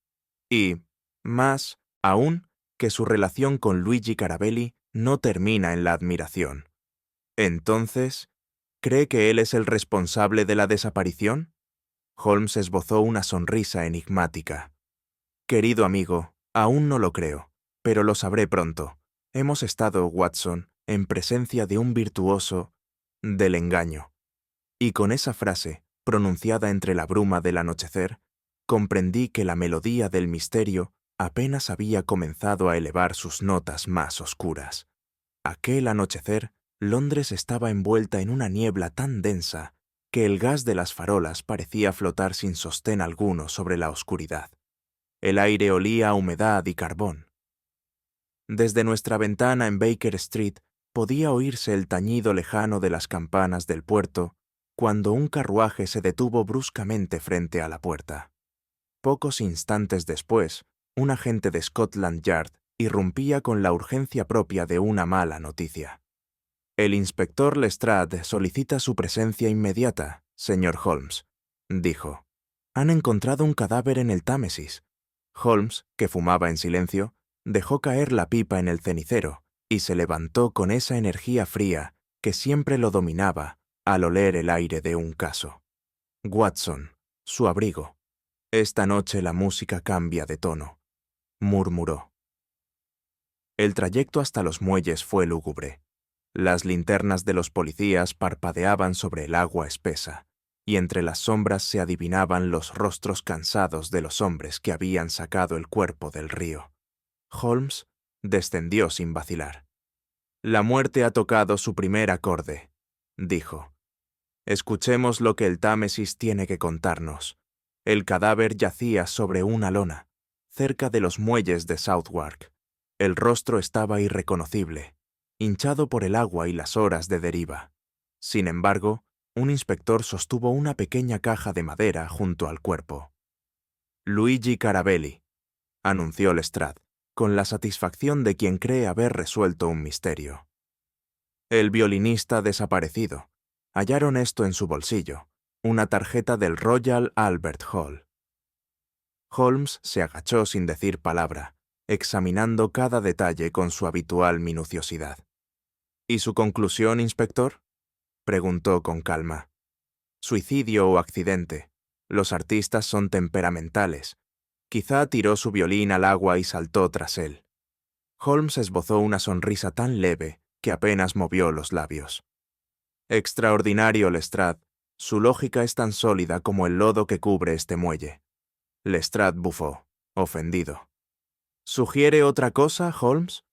Y, más aún, que su relación con Luigi Carabelli no termina en la admiración. Entonces, ¿cree que él es el responsable de la desaparición? Holmes esbozó una sonrisa enigmática. Querido amigo, aún no lo creo, pero lo sabré pronto. Hemos estado, Watson, en presencia de un virtuoso del engaño. Y con esa frase, pronunciada entre la bruma del anochecer, comprendí que la melodía del misterio apenas había comenzado a elevar sus notas más oscuras. Aquel anochecer, Londres estaba envuelta en una niebla tan densa que el gas de las farolas parecía flotar sin sostén alguno sobre la oscuridad. El aire olía a humedad y carbón. Desde nuestra ventana en Baker Street podía oírse el tañido lejano de las campanas del puerto cuando un carruaje se detuvo bruscamente frente a la puerta. Pocos instantes después, un agente de Scotland Yard irrumpía con la urgencia propia de una mala noticia. El inspector Lestrade solicita su presencia inmediata, señor Holmes, dijo. Han encontrado un cadáver en el Támesis. Holmes, que fumaba en silencio, dejó caer la pipa en el cenicero y se levantó con esa energía fría que siempre lo dominaba al oler el aire de un caso. Watson, su abrigo. Esta noche la música cambia de tono, murmuró. El trayecto hasta los muelles fue lúgubre. Las linternas de los policías parpadeaban sobre el agua espesa, y entre las sombras se adivinaban los rostros cansados de los hombres que habían sacado el cuerpo del río. Holmes descendió sin vacilar. La muerte ha tocado su primer acorde, dijo. Escuchemos lo que el Támesis tiene que contarnos. El cadáver yacía sobre una lona, cerca de los muelles de Southwark. El rostro estaba irreconocible, hinchado por el agua y las horas de deriva. Sin embargo, un inspector sostuvo una pequeña caja de madera junto al cuerpo. Luigi Carabelli, anunció Lestrade, con la satisfacción de quien cree haber resuelto un misterio. El violinista desaparecido. Hallaron esto en su bolsillo, una tarjeta del Royal Albert Hall. Holmes se agachó sin decir palabra, examinando cada detalle con su habitual minuciosidad. ¿Y su conclusión, inspector?, preguntó con calma. Suicidio o accidente. Los artistas son temperamentales. Quizá tiró su violín al agua y saltó tras él. Holmes esbozó una sonrisa tan leve que apenas movió los labios. Extraordinario, Lestrade. Su lógica es tan sólida como el lodo que cubre este muelle. Lestrade bufó, ofendido. ¿Sugiere otra cosa, Holmes?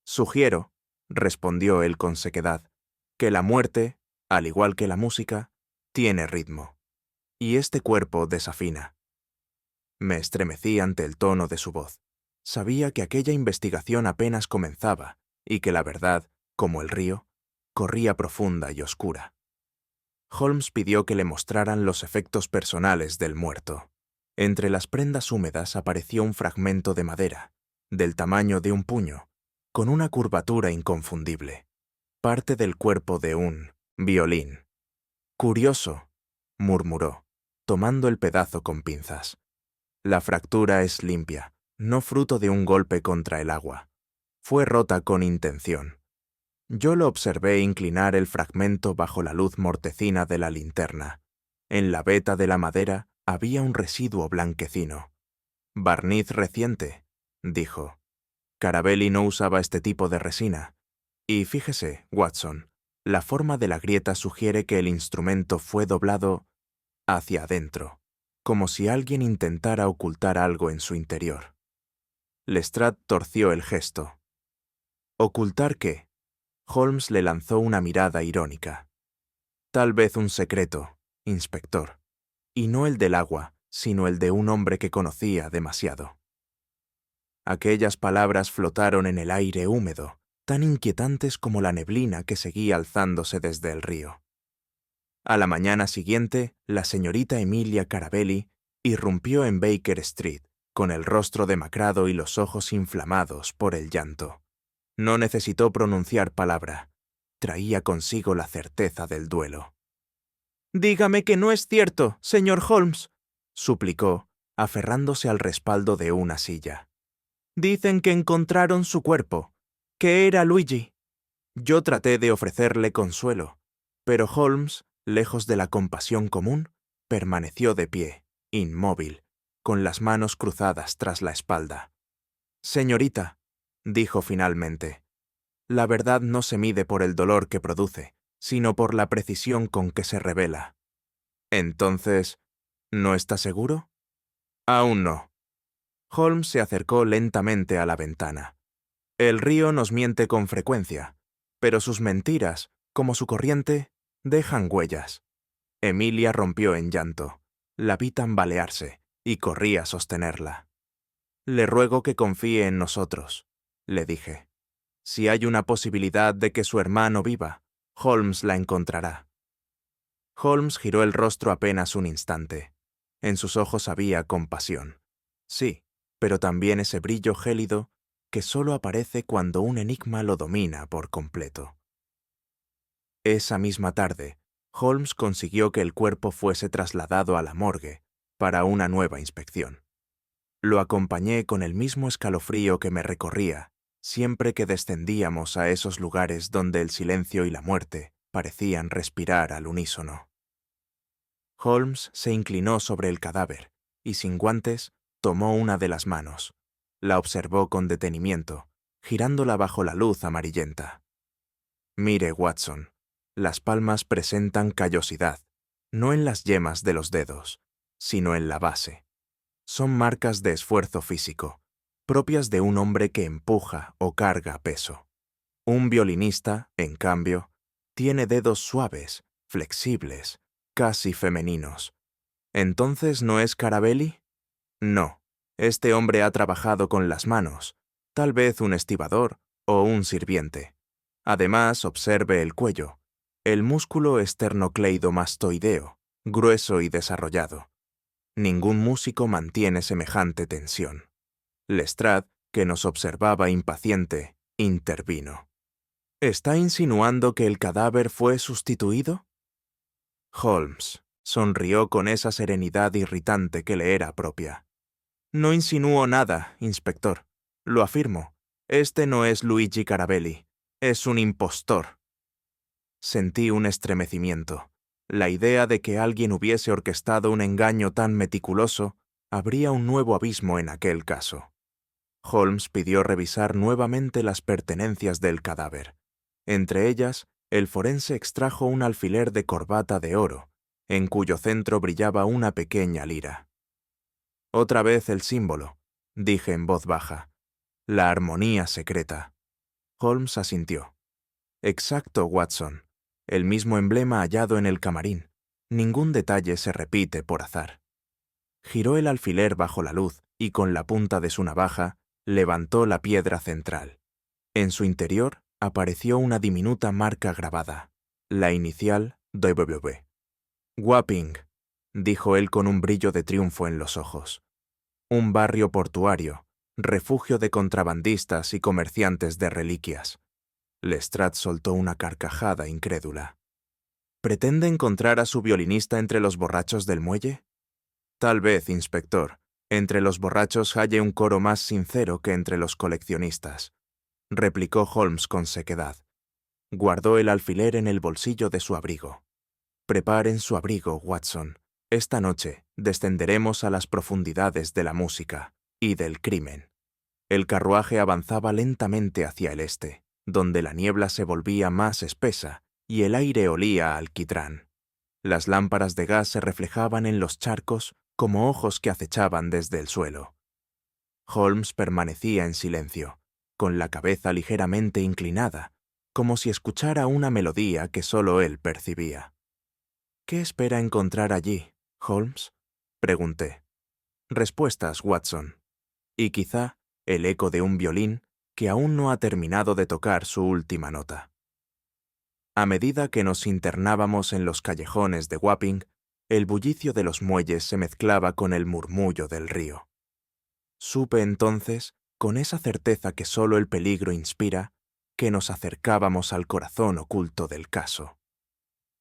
Sugiero, respondió él con sequedad, que la muerte, al igual que la música, tiene ritmo. Y este cuerpo desafina. Me estremecí ante el tono de su voz. Sabía que aquella investigación apenas comenzaba y que la verdad, como el río, corría profunda y oscura. Holmes pidió que le mostraran los efectos personales del muerto. Entre las prendas húmedas apareció un fragmento de madera, del tamaño de un puño, con una curvatura inconfundible. Parte del cuerpo de un violín. Curioso, murmuró, tomando el pedazo con pinzas. La fractura es limpia, no fruto de un golpe contra el agua. Fue rota con intención. Yo lo observé inclinar el fragmento bajo la luz mortecina de la linterna. En la veta de la madera había un residuo blanquecino. «Barniz reciente», dijo. Carabelli no usaba este tipo de resina. Y fíjese, Watson, la forma de la grieta sugiere que el instrumento fue doblado hacia adentro, como si alguien intentara ocultar algo en su interior. Lestrade torció el gesto. ¿Ocultar qué? Holmes le lanzó una mirada irónica. Tal vez un secreto, inspector, y no el del agua, sino el de un hombre que conocía demasiado. Aquellas palabras flotaron en el aire húmedo, tan inquietantes como la neblina que seguía alzándose desde el río. A la mañana siguiente, la señorita Emilia Carabelli irrumpió en Baker Street, con el rostro demacrado y los ojos inflamados por el llanto. No necesitó pronunciar palabra. Traía consigo la certeza del duelo. «Dígame que no es cierto, señor Holmes», suplicó, aferrándose al respaldo de una silla. «Dicen que encontraron su cuerpo, que era Luigi». Yo traté de ofrecerle consuelo, pero Holmes, lejos de la compasión común, permaneció de pie, inmóvil, con las manos cruzadas tras la espalda. «Señorita», dijo finalmente, «la verdad no se mide por el dolor que produce, sino por la precisión con que se revela». «Entonces, ¿no está seguro?» «Aún no». Holmes se acercó lentamente a la ventana. «El río nos miente con frecuencia, pero sus mentiras, como su corriente, dejan huellas». Emilia rompió en llanto. La vi tambalearse y corrí a sostenerla. «Le ruego que confíe en nosotros», le dije. «Si hay una posibilidad de que su hermano viva, Holmes la encontrará». Holmes giró el rostro apenas un instante. En sus ojos había compasión. Sí, pero también ese brillo gélido que solo aparece cuando un enigma lo domina por completo. Esa misma tarde, Holmes consiguió que el cuerpo fuese trasladado a la morgue para una nueva inspección. Lo acompañé con el mismo escalofrío que me recorría siempre que descendíamos a esos lugares donde el silencio y la muerte parecían respirar al unísono. Holmes se inclinó sobre el cadáver y, sin guantes, tomó una de las manos. La observó con detenimiento, girándola bajo la luz amarillenta. «Mire, Watson, las palmas presentan callosidad, no en las yemas de los dedos, sino en la base. Son marcas de esfuerzo físico, propias de un hombre que empuja o carga peso. Un violinista, en cambio, tiene dedos suaves, flexibles, casi femeninos. ¿Entonces no es Carabelli? No, este hombre ha trabajado con las manos, tal vez un estibador o un sirviente. Además, observe el cuello, el músculo esternocleidomastoideo, grueso y desarrollado. Ningún músico mantiene semejante tensión». Lestrade, que nos observaba impaciente, intervino. «¿Está insinuando que el cadáver fue sustituido?» Holmes sonrió con esa serenidad irritante que le era propia. «No insinúo nada, inspector. Lo afirmo. Este no es Luigi Carabelli. Es un impostor». Sentí un estremecimiento. La idea de que alguien hubiese orquestado un engaño tan meticuloso abría un nuevo abismo en aquel caso. Holmes pidió revisar nuevamente las pertenencias del cadáver. Entre ellas, el forense extrajo un alfiler de corbata de oro, en cuyo centro brillaba una pequeña lira. «Otra vez el símbolo», dije en voz baja. «La armonía secreta». Holmes asintió. «Exacto, Watson. El mismo emblema hallado en el camarín. Ningún detalle se repite por azar». Giró el alfiler bajo la luz y con la punta de su navaja levantó la piedra central. En su interior apareció una diminuta marca grabada, la inicial W. «Wapping», dijo él con un brillo de triunfo en los ojos. «Un barrio portuario, refugio de contrabandistas y comerciantes de reliquias». Lestrade soltó una carcajada incrédula. ¿Pretende encontrar a su violinista entre los borrachos del muelle? Tal vez, inspector, entre los borrachos halle un coro más sincero que entre los coleccionistas, replicó Holmes con sequedad. Guardó el alfiler en el bolsillo de su abrigo. Preparen su abrigo, Watson. Esta noche descenderemos a las profundidades de la música y del crimen. El carruaje avanzaba lentamente hacia el este, donde la niebla se volvía más espesa y el aire olía a alquitrán. Las lámparas de gas se reflejaban en los charcos como ojos que acechaban desde el suelo. Holmes permanecía en silencio, con la cabeza ligeramente inclinada, como si escuchara una melodía que solo él percibía. ¿Qué espera encontrar allí, Holmes?, pregunté. Respuestas, Watson. Y quizá el eco de un violín que aún no ha terminado de tocar su última nota. A medida que nos internábamos en los callejones de Wapping, el bullicio de los muelles se mezclaba con el murmullo del río. Supe entonces, con esa certeza que solo el peligro inspira, que nos acercábamos al corazón oculto del caso.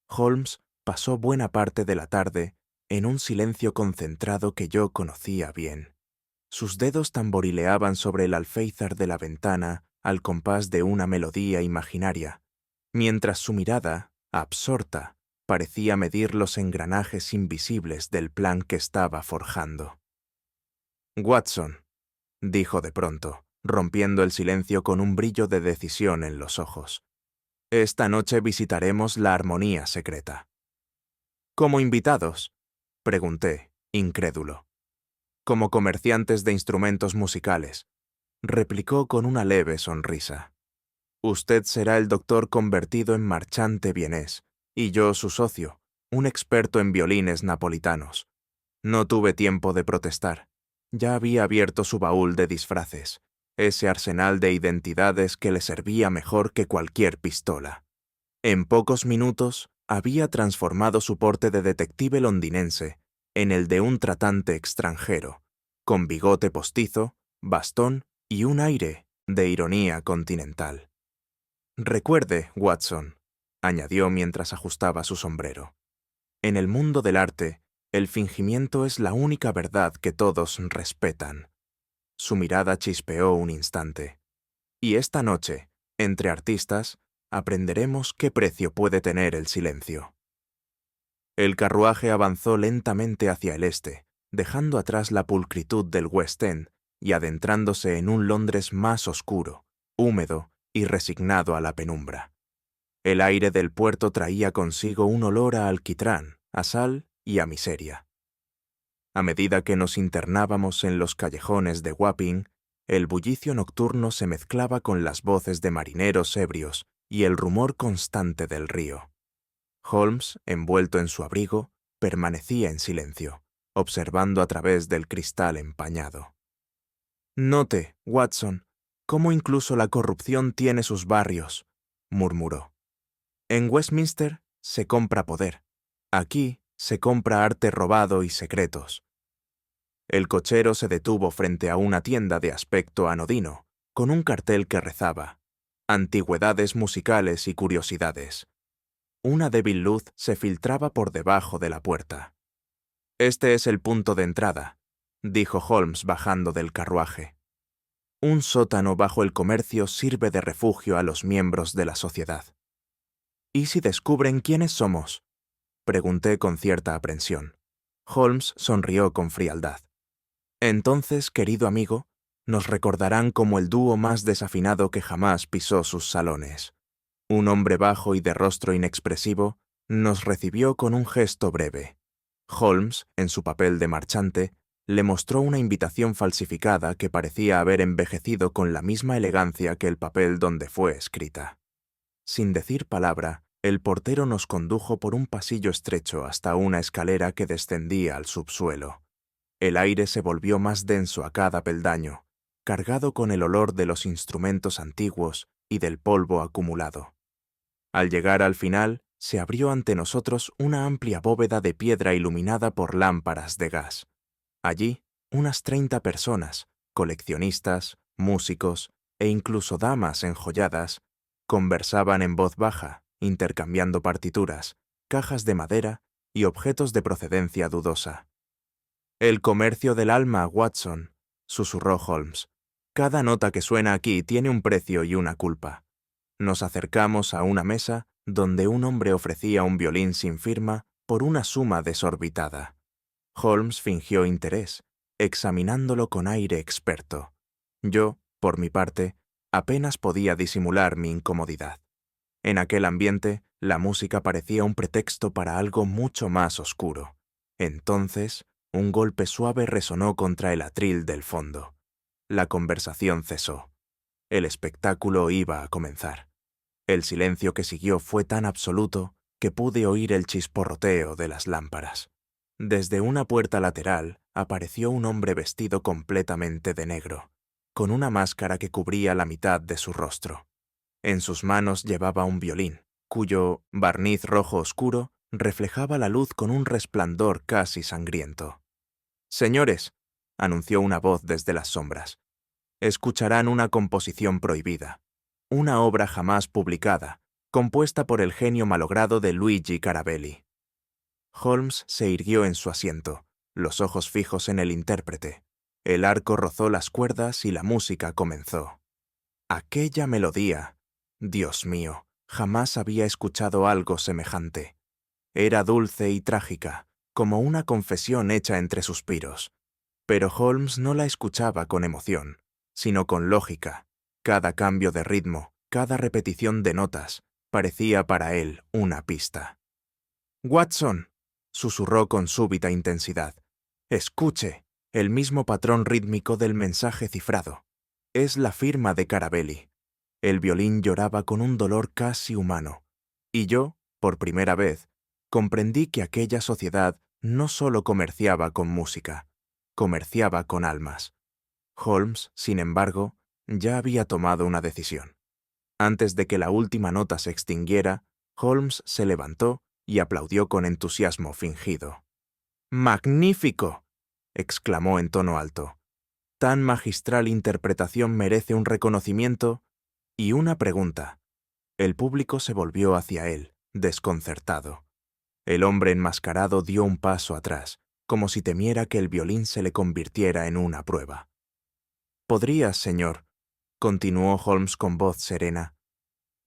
Holmes pasó buena parte de la tarde en un silencio concentrado que yo conocía bien. Sus dedos tamborileaban sobre el alféizar de la ventana al compás de una melodía imaginaria, mientras su mirada, absorta, parecía medir los engranajes invisibles del plan que estaba forjando. «Watson», dijo de pronto, rompiendo el silencio con un brillo de decisión en los ojos. «Esta noche visitaremos la armonía secreta». «¿Como invitados?», pregunté, incrédulo. «Como comerciantes de instrumentos musicales», replicó con una leve sonrisa. «Usted será el doctor convertido en marchante vienés, y yo su socio, un experto en violines napolitanos». No tuve tiempo de protestar. Ya había abierto su baúl de disfraces, ese arsenal de identidades que le servía mejor que cualquier pistola. En pocos minutos había transformado su porte de detective londinense en el de un tratante extranjero, con bigote postizo, bastón y un aire de ironía continental. «Recuerde, Watson», añadió mientras ajustaba su sombrero, «en el mundo del arte, el fingimiento es la única verdad que todos respetan». Su mirada chispeó un instante. «Y esta noche, entre artistas, aprenderemos qué precio puede tener el silencio». El carruaje avanzó lentamente hacia el este, dejando atrás la pulcritud del West End y adentrándose en un Londres más oscuro, húmedo y resignado a la penumbra. El aire del puerto traía consigo un olor a alquitrán, a sal y a miseria. A medida que nos internábamos en los callejones de Wapping, el bullicio nocturno se mezclaba con las voces de marineros ebrios y el rumor constante del río. Holmes, envuelto en su abrigo, permanecía en silencio, observando a través del cristal empañado. «Note, Watson, cómo incluso la corrupción tiene sus barrios», murmuró. «En Westminster se compra poder. Aquí se compra arte robado y secretos». El cochero se detuvo frente a una tienda de aspecto anodino, con un cartel que rezaba: «Antigüedades musicales y curiosidades». Una débil luz se filtraba por debajo de la puerta. «Este es el punto de entrada», dijo Holmes bajando del carruaje. «Un sótano bajo el comercio sirve de refugio a los miembros de la sociedad». «¿Y si descubren quiénes somos?», pregunté con cierta aprensión. Holmes sonrió con frialdad. «Entonces, querido amigo, nos recordarán como el dúo más desafinado que jamás pisó sus salones». Un hombre bajo y de rostro inexpresivo nos recibió con un gesto breve. Holmes, en su papel de marchante, le mostró una invitación falsificada que parecía haber envejecido con la misma elegancia que el papel donde fue escrita. Sin decir palabra, el portero nos condujo por un pasillo estrecho hasta una escalera que descendía al subsuelo. El aire se volvió más denso a cada peldaño, cargado con el olor de los instrumentos antiguos y del polvo acumulado. Al llegar al final, se abrió ante nosotros una amplia bóveda de piedra iluminada por lámparas de gas. Allí, unas 30 personas, coleccionistas, músicos e incluso damas enjolladas, conversaban en voz baja, intercambiando partituras, cajas de madera y objetos de procedencia dudosa. «El comercio del alma, Watson», susurró Holmes. «Cada nota que suena aquí tiene un precio y una culpa». Nos acercamos a una mesa donde un hombre ofrecía un violín sin firma por una suma desorbitada. Holmes fingió interés, examinándolo con aire experto. Yo, por mi parte, apenas podía disimular mi incomodidad. En aquel ambiente, la música parecía un pretexto para algo mucho más oscuro. Entonces, un golpe suave resonó contra el atril del fondo. La conversación cesó. El espectáculo iba a comenzar. El silencio que siguió fue tan absoluto que pude oír el chisporroteo de las lámparas. Desde una puerta lateral apareció un hombre vestido completamente de negro, con una máscara que cubría la mitad de su rostro. En sus manos llevaba un violín, cuyo barniz rojo oscuro reflejaba la luz con un resplandor casi sangriento. «Señores», anunció una voz desde las sombras, «escucharán una composición prohibida, una obra jamás publicada, compuesta por el genio malogrado de Luigi Carabelli». Holmes se irguió en su asiento, los ojos fijos en el intérprete. El arco rozó las cuerdas y la música comenzó. Aquella melodía, Dios mío, jamás había escuchado algo semejante. Era dulce y trágica, como una confesión hecha entre suspiros. Pero Holmes no la escuchaba con emoción, sino con lógica. Cada cambio de ritmo, cada repetición de notas, parecía para él una pista. «Watson», susurró con súbita intensidad, «escuche, el mismo patrón rítmico del mensaje cifrado. Es la firma de Carabelli». El violín lloraba con un dolor casi humano, y yo, por primera vez, comprendí que aquella sociedad no solo comerciaba con música, comerciaba con almas. Holmes, sin embargo, ya había tomado una decisión. Antes de que la última nota se extinguiera, Holmes se levantó y aplaudió con entusiasmo fingido. «¡Magnífico!», exclamó en tono alto. «Tan magistral interpretación merece un reconocimiento y una pregunta». El público se volvió hacia él, desconcertado. El hombre enmascarado dio un paso atrás, como si temiera que el violín se le convirtiera en una prueba. «¿Podrías, señor», continuó Holmes con voz serena,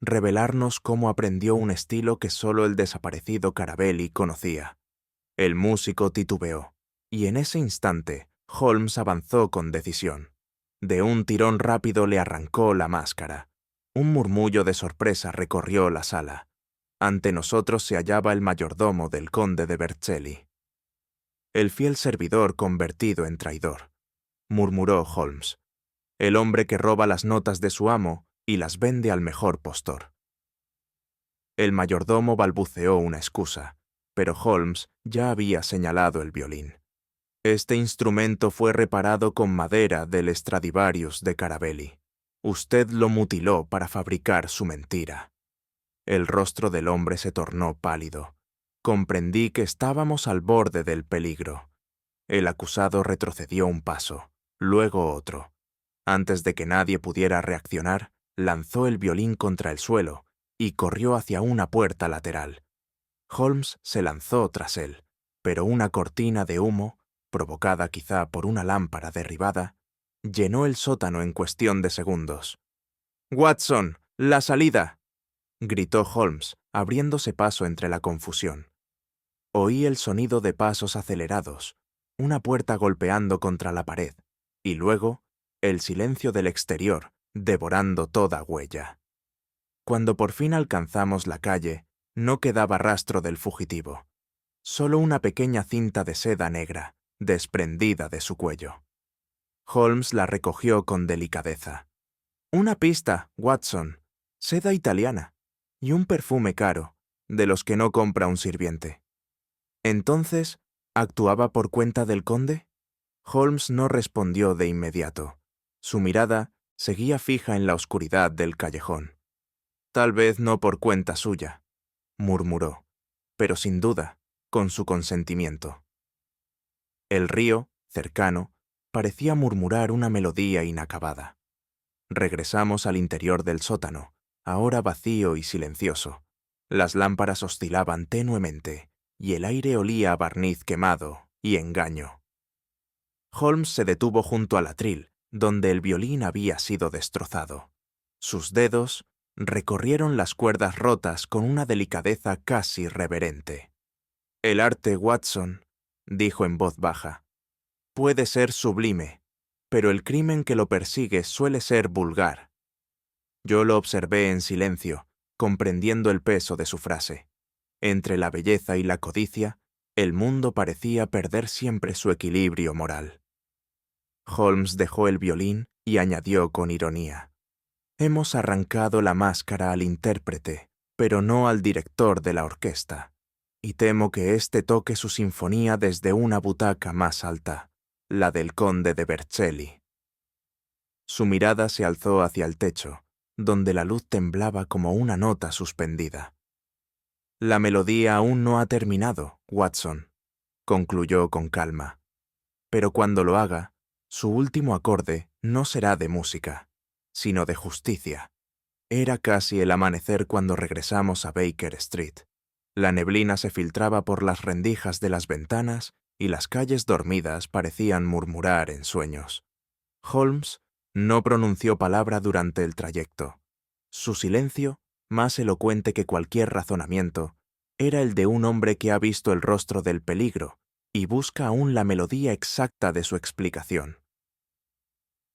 «revelarnos cómo aprendió un estilo que solo el desaparecido Carabelli conocía?» El músico titubeó, y en ese instante Holmes avanzó con decisión. De un tirón rápido le arrancó la máscara. Un murmullo de sorpresa recorrió la sala. Ante nosotros se hallaba el mayordomo del conde de Vercelli. «El fiel servidor convertido en traidor», murmuró Holmes. «El hombre que roba las notas de su amo y las vende al mejor postor». El mayordomo balbuceó una excusa, pero Holmes ya había señalado el violín. «Este instrumento fue reparado con madera del Stradivarius de Carabelli. Usted lo mutiló para fabricar su mentira». El rostro del hombre se tornó pálido. Comprendí que estábamos al borde del peligro. El acusado retrocedió un paso, luego otro. Antes de que nadie pudiera reaccionar, lanzó el violín contra el suelo y corrió hacia una puerta lateral. Holmes se lanzó tras él, pero una cortina de humo, provocada quizá por una lámpara derribada, llenó el sótano en cuestión de segundos. «Watson, la salida», gritó Holmes, abriéndose paso entre la confusión. Oí el sonido de pasos acelerados, una puerta golpeando contra la pared, y luego el silencio del exterior, devorando toda huella. Cuando por fin alcanzamos la calle, no quedaba rastro del fugitivo, solo una pequeña cinta de seda negra, desprendida de su cuello. Holmes la recogió con delicadeza. «Una pista, Watson, seda italiana, y un perfume caro, de los que no compra un sirviente». «Entonces, ¿actuaba por cuenta del conde?». Holmes no respondió de inmediato. Su mirada seguía fija en la oscuridad del callejón. «Tal vez no por cuenta suya», murmuró, «pero sin duda, con su consentimiento». El río, cercano, parecía murmurar una melodía inacabada. Regresamos al interior del sótano, ahora vacío y silencioso. Las lámparas oscilaban tenuemente, y el aire olía a barniz quemado y engaño. Holmes se detuvo junto al atril, donde el violín había sido destrozado. Sus dedos recorrieron las cuerdas rotas con una delicadeza casi reverente. «El arte, Watson», dijo en voz baja, «puede ser sublime, pero el crimen que lo persigue suele ser vulgar». Yo lo observé en silencio, comprendiendo el peso de su frase. Entre la belleza y la codicia, el mundo parecía perder siempre su equilibrio moral. Holmes dejó el violín y añadió con ironía, «Hemos arrancado la máscara al intérprete, pero no al director de la orquesta, y temo que éste toque su sinfonía desde una butaca más alta, la del conde de Vercelli». Su mirada se alzó hacia el techo, donde la luz temblaba como una nota suspendida. «La melodía aún no ha terminado, Watson», concluyó con calma, «pero cuando lo haga, su último acorde no será de música, sino de justicia». Era casi el amanecer cuando regresamos a Baker Street. La neblina se filtraba por las rendijas de las ventanas y las calles dormidas parecían murmurar en sueños. Holmes no pronunció palabra durante el trayecto. Su silencio, más elocuente que cualquier razonamiento, era el de un hombre que ha visto el rostro del peligro y busca aún la melodía exacta de su explicación.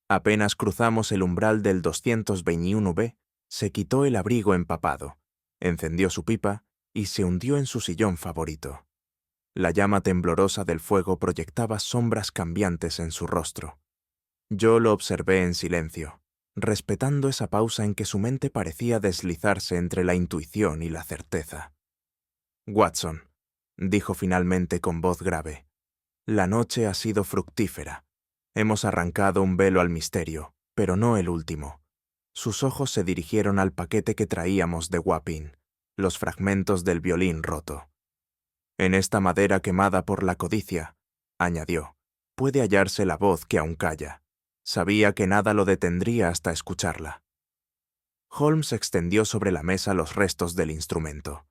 Apenas cruzamos el umbral del 221B, se quitó el abrigo empapado, encendió su pipa y se hundió en su sillón favorito. La llama temblorosa del fuego proyectaba sombras cambiantes en su rostro. Yo lo observé en silencio, respetando esa pausa en que su mente parecía deslizarse entre la intuición y la certeza. «Watson», dijo finalmente con voz grave, «la noche ha sido fructífera. Hemos arrancado un velo al misterio, pero no el último». Sus ojos se dirigieron al paquete que traíamos de Wapping, los fragmentos del violín roto. «En esta madera quemada por la codicia», añadió, «puede hallarse la voz que aún calla. Sabía que nada lo detendría hasta escucharla». Holmes extendió sobre la mesa los restos del instrumento.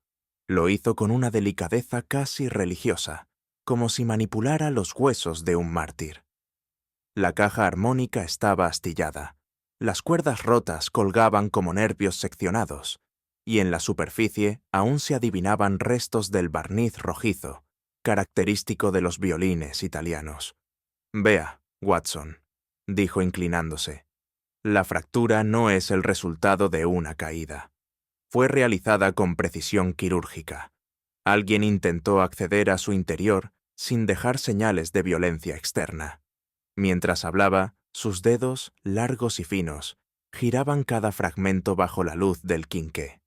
Lo hizo con una delicadeza casi religiosa, como si manipulara los huesos de un mártir. La caja armónica estaba astillada. Las cuerdas rotas colgaban como nervios seccionados, y en la superficie aún se adivinaban restos del barniz rojizo, característico de los violines italianos. «Vea, Watson», dijo inclinándose, «la fractura no es el resultado de una caída. Fue realizada con precisión quirúrgica. Alguien intentó acceder a su interior sin dejar señales de violencia externa». Mientras hablaba, sus dedos, largos y finos, giraban cada fragmento bajo la luz del quinqué.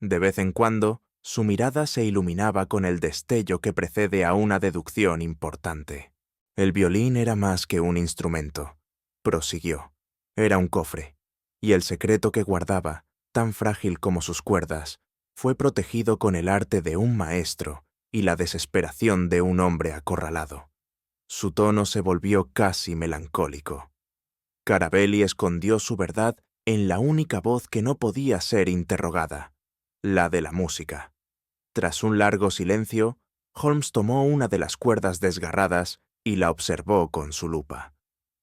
De vez en cuando, su mirada se iluminaba con el destello que precede a una deducción importante. «El violín era más que un instrumento», prosiguió. «Era un cofre, y el secreto que guardaba, tan frágil como sus cuerdas, fue protegido con el arte de un maestro y la desesperación de un hombre acorralado». Su tono se volvió casi melancólico. Carabelli escondió su verdad en la única voz que no podía ser interrogada, la de la música. Tras un largo silencio, Holmes tomó una de las cuerdas desgarradas y la observó con su lupa.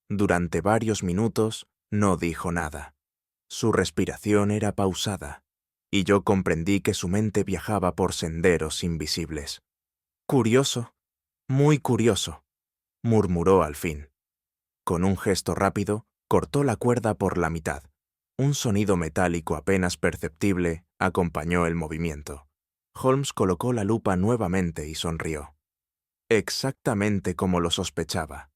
Durante varios minutos no dijo nada. Su respiración era pausada, y yo comprendí que su mente viajaba por senderos invisibles. «Curioso, muy curioso», murmuró al fin. Con un gesto rápido, cortó la cuerda por la mitad. Un sonido metálico apenas perceptible acompañó el movimiento. Holmes colocó la lupa nuevamente y sonrió. Exactamente como lo sospechaba.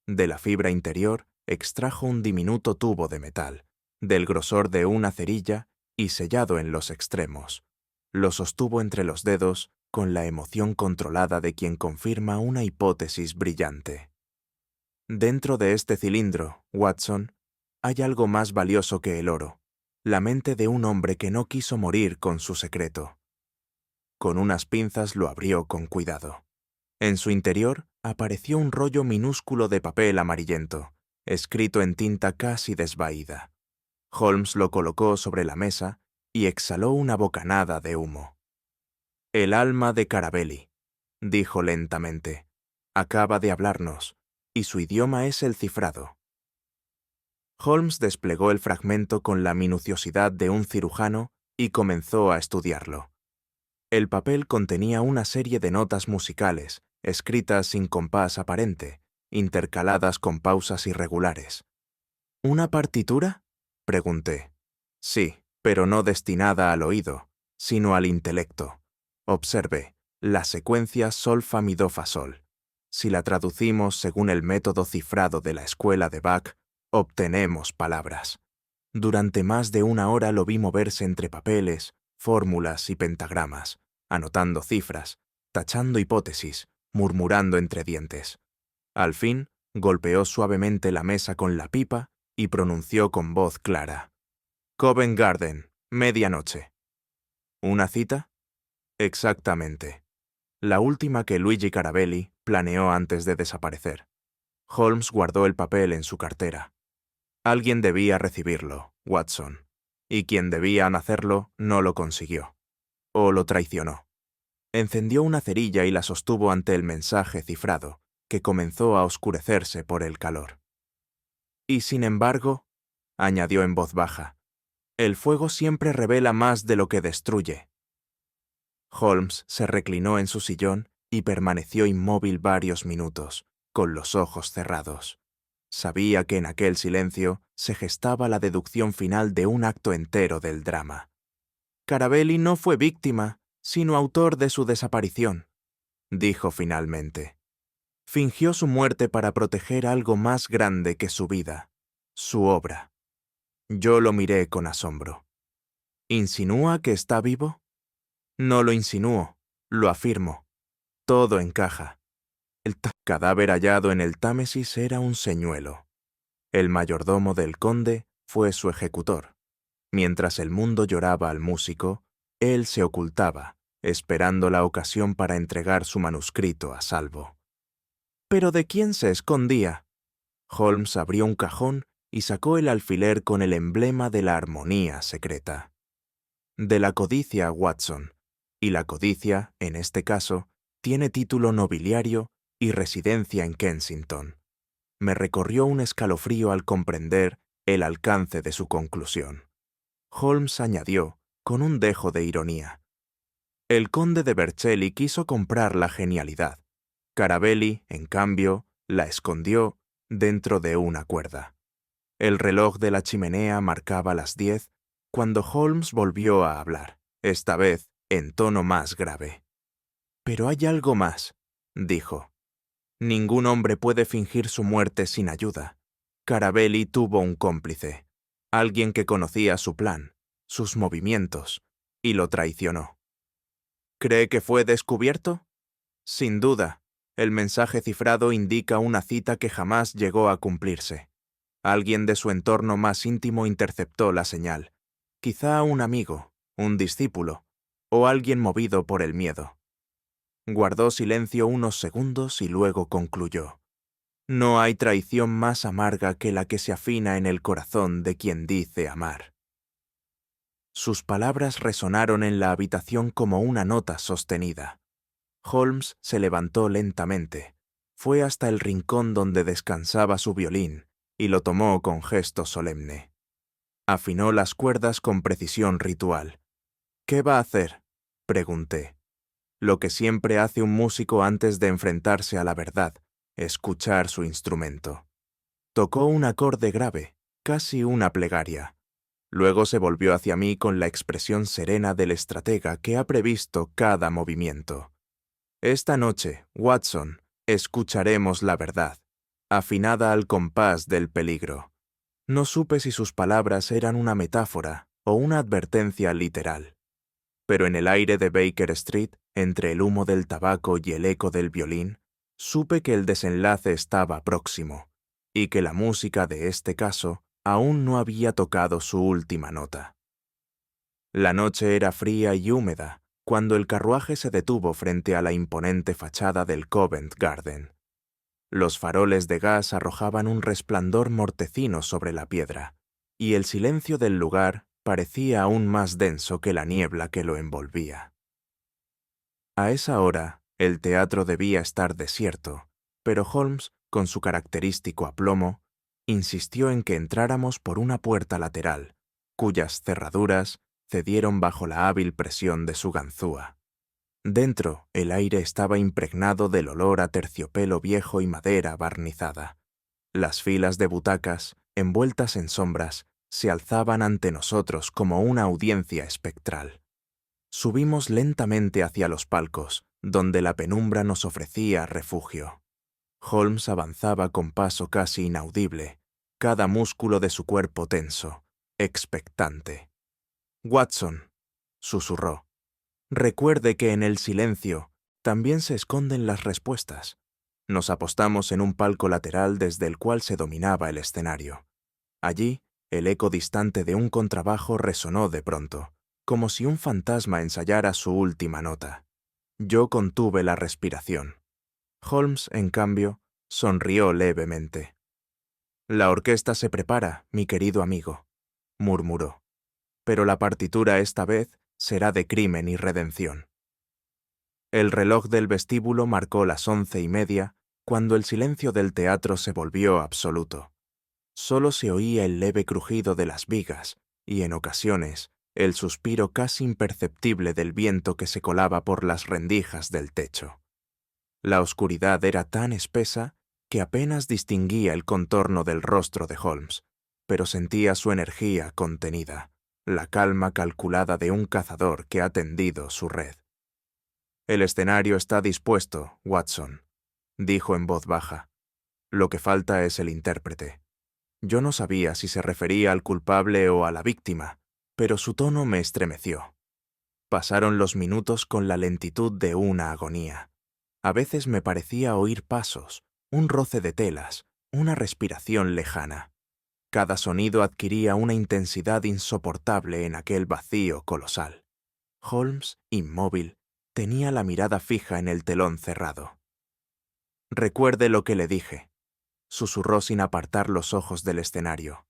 De la fibra interior extrajo un diminuto tubo de metal, del grosor de una cerilla y sellado en los extremos. Lo sostuvo entre los dedos con la emoción controlada de quien confirma una hipótesis brillante. «Dentro de este cilindro, Watson, hay algo más valioso que el oro, la mente de un hombre que no quiso morir con su secreto». Con unas pinzas lo abrió con cuidado. En su interior apareció un rollo minúsculo de papel amarillento, escrito en tinta casi desvaída. Holmes lo colocó sobre la mesa y exhaló una bocanada de humo. El alma de Carabelli, dijo lentamente. Acaba de hablarnos, y su idioma es el cifrado. Holmes desplegó el fragmento con la minuciosidad de un cirujano y comenzó a estudiarlo. El papel contenía una serie de notas musicales, escritas sin compás aparente, intercaladas con pausas irregulares. ¿Una partitura?, pregunté. Sí, pero no destinada al oído, sino al intelecto. Observe, la secuencia sol fa mi do fa sol. Si la traducimos según el método cifrado de la escuela de Bach, obtenemos palabras. Durante más de una hora lo vi moverse entre papeles, fórmulas y pentagramas, anotando cifras, tachando hipótesis, murmurando entre dientes. Al fin, golpeó suavemente la mesa con la pipa y pronunció con voz clara. Covent Garden, medianoche. ¿Una cita? Exactamente. La última que Luigi Carabelli planeó antes de desaparecer. Holmes guardó el papel en su cartera. Alguien debía recibirlo, Watson, y quien debía hacerlo no lo consiguió. O lo traicionó. Encendió una cerilla y la sostuvo ante el mensaje cifrado, que comenzó a oscurecerse por el calor. Y sin embargo, añadió en voz baja, el fuego siempre revela más de lo que destruye. Holmes se reclinó en su sillón y permaneció inmóvil varios minutos, con los ojos cerrados. Sabía que en aquel silencio se gestaba la deducción final de un acto entero del drama. Carabelli no fue víctima, sino autor de su desaparición, dijo finalmente. Fingió su muerte para proteger algo más grande que su vida, su obra. Yo lo miré con asombro. ¿Insinúa que está vivo? No lo insinúo, lo afirmo. Todo encaja. El cadáver hallado en el Támesis era un señuelo. El mayordomo del conde fue su ejecutor. Mientras el mundo lloraba al músico, él se ocultaba, esperando la ocasión para entregar su manuscrito a salvo. ¿Pero de quién se escondía? Holmes abrió un cajón y sacó el alfiler con el emblema de la armonía secreta. De la codicia, Watson, y la codicia, en este caso, tiene título nobiliario y residencia en Kensington. Me recorrió un escalofrío al comprender el alcance de su conclusión. Holmes añadió, con un dejo de ironía. El conde de Vercelli quiso comprar la genialidad. Carabelli, en cambio, la escondió dentro de una cuerda. El reloj de la chimenea marcaba las 10 cuando Holmes volvió a hablar, esta vez en tono más grave. «Pero hay algo más», dijo. «Ningún hombre puede fingir su muerte sin ayuda. Carabelli tuvo un cómplice, alguien que conocía su plan, sus movimientos, y lo traicionó». «¿Cree que fue descubierto?» «Sin duda. El mensaje cifrado indica una cita que jamás llegó a cumplirse. Alguien de su entorno más íntimo interceptó la señal. Quizá un amigo, un discípulo, o alguien movido por el miedo». Guardó silencio unos segundos y luego concluyó. «No hay traición más amarga que la que se afina en el corazón de quien dice amar». Sus palabras resonaron en la habitación como una nota sostenida. Holmes se levantó lentamente, fue hasta el rincón donde descansaba su violín y lo tomó con gesto solemne. Afinó las cuerdas con precisión ritual. «¿Qué va a hacer?», pregunté. Lo que siempre hace un músico antes de enfrentarse a la verdad, escuchar su instrumento. Tocó un acorde grave, casi una plegaria. Luego se volvió hacia mí con la expresión serena del estratega que ha previsto cada movimiento. «Esta noche, Watson, escucharemos la verdad, afinada al compás del peligro». No supe si sus palabras eran una metáfora o una advertencia literal. Pero en el aire de Baker Street, entre el humo del tabaco y el eco del violín, supe que el desenlace estaba próximo, y que la música de este caso aún no había tocado su última nota. La noche era fría y húmeda cuando el carruaje se detuvo frente a la imponente fachada del Covent Garden. Los faroles de gas arrojaban un resplandor mortecino sobre la piedra, y el silencio del lugar parecía aún más denso que la niebla que lo envolvía. A esa hora, el teatro debía estar desierto, pero Holmes, con su característico aplomo, insistió en que entráramos por una puerta lateral, cuyas cerraduras cedieron bajo la hábil presión de su ganzúa. Dentro, el aire estaba impregnado del olor a terciopelo viejo y madera barnizada. Las filas de butacas, envueltas en sombras, se alzaban ante nosotros como una audiencia espectral. Subimos lentamente hacia los palcos, donde la penumbra nos ofrecía refugio. Holmes avanzaba con paso casi inaudible, cada músculo de su cuerpo tenso, expectante. «Watson», susurró, «recuerde que en el silencio también se esconden las respuestas». Nos apostamos en un palco lateral desde el cual se dominaba el escenario. Allí, el eco distante de un contrabajo resonó de pronto, como si un fantasma ensayara su última nota. Yo contuve la respiración. Holmes, en cambio, sonrió levemente. «La orquesta se prepara, mi querido amigo», murmuró. «Pero la partitura esta vez será de crimen y redención». El reloj del vestíbulo marcó las 11:30 cuando el silencio del teatro se volvió absoluto. Solo se oía el leve crujido de las vigas y, en ocasiones, el suspiro casi imperceptible del viento que se colaba por las rendijas del techo. La oscuridad era tan espesa que apenas distinguía el contorno del rostro de Holmes, pero sentía su energía contenida, la calma calculada de un cazador que ha tendido su red. «El escenario está dispuesto, Watson», dijo en voz baja. «Lo que falta es el intérprete». Yo no sabía si se refería al culpable o a la víctima, pero su tono me estremeció. Pasaron los minutos con la lentitud de una agonía. A veces me parecía oír pasos, un roce de telas, una respiración lejana. Cada sonido adquiría una intensidad insoportable en aquel vacío colosal. Holmes, inmóvil, tenía la mirada fija en el telón cerrado. «Recuerde lo que le dije», susurró sin apartar los ojos del escenario.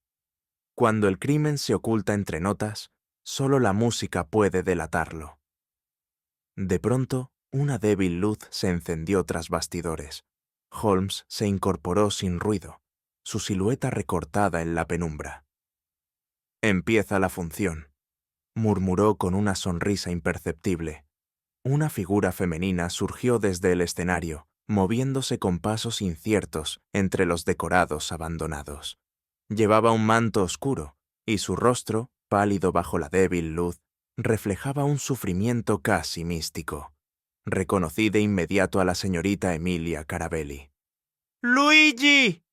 «Cuando el crimen se oculta entre notas, solo la música puede delatarlo». De pronto, una débil luz se encendió tras bastidores. Holmes se incorporó sin ruido, su silueta recortada en la penumbra. «Empieza la función», murmuró con una sonrisa imperceptible. Una figura femenina surgió desde el escenario, moviéndose con pasos inciertos entre los decorados abandonados. Llevaba un manto oscuro, y su rostro, pálido bajo la débil luz, reflejaba un sufrimiento casi místico. Reconocí de inmediato a la señorita Emilia Carabelli. «¡Luigi!»,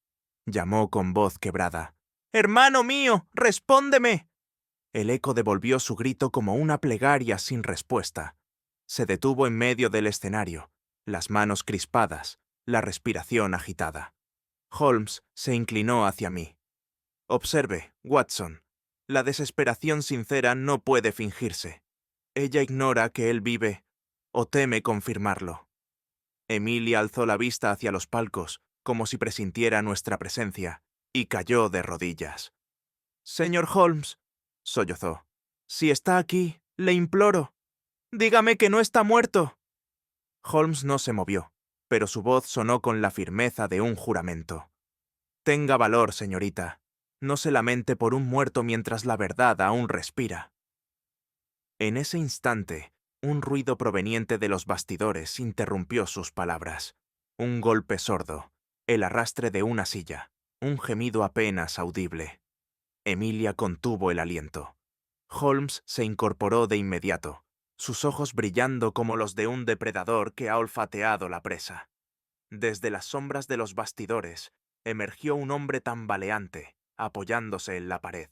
llamó con voz quebrada. «¡Hermano mío, respóndeme!». El eco devolvió su grito como una plegaria sin respuesta. Se detuvo en medio del escenario, las manos crispadas, la respiración agitada. Holmes se inclinó hacia mí. «Observe, Watson, la desesperación sincera no puede fingirse. Ella ignora que él vive, o teme confirmarlo». Emilia alzó la vista hacia los palcos, como si presintiera nuestra presencia, y cayó de rodillas. «Señor Holmes», sollozó, «si está aquí, le imploro. Dígame que no está muerto». Holmes no se movió, pero su voz sonó con la firmeza de un juramento. «Tenga valor, señorita. No se lamente por un muerto mientras la verdad aún respira». En ese instante, un ruido proveniente de los bastidores interrumpió sus palabras. Un golpe sordo, el arrastre de una silla, un gemido apenas audible. Emilia contuvo el aliento. Holmes se incorporó de inmediato, sus ojos brillando como los de un depredador que ha olfateado la presa. Desde las sombras de los bastidores emergió un hombre tambaleante, apoyándose en la pared.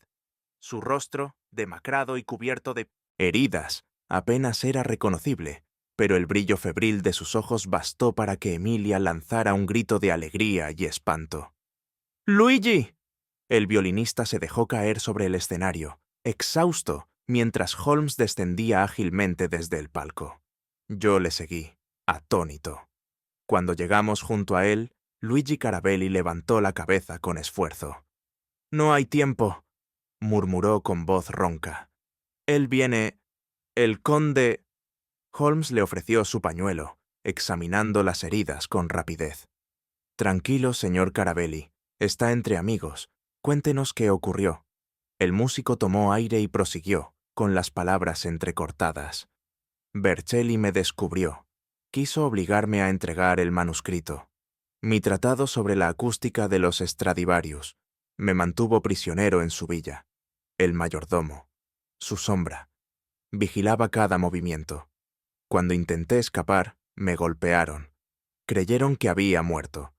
Su rostro, demacrado y cubierto de heridas, apenas era reconocible, pero el brillo febril de sus ojos bastó para que Emilia lanzara un grito de alegría y espanto. «¡Luigi!». El violinista se dejó caer sobre el escenario, exhausto, mientras Holmes descendía ágilmente desde el palco. Yo le seguí, atónito. Cuando llegamos junto a él, Luigi Carabelli levantó la cabeza con esfuerzo. «No hay tiempo», murmuró con voz ronca. «Él viene... el conde...». Holmes le ofreció su pañuelo, examinando las heridas con rapidez. Tranquilo, señor Carabelli. Está entre amigos. Cuéntenos qué ocurrió. El músico tomó aire y prosiguió, con las palabras entrecortadas. Vercelli me descubrió. Quiso obligarme a entregar el manuscrito. Mi tratado sobre la acústica de los Stradivarius. Me mantuvo prisionero en su villa. El mayordomo. Su sombra. Vigilaba cada movimiento. Cuando intenté escapar, me golpearon. Creyeron que había muerto.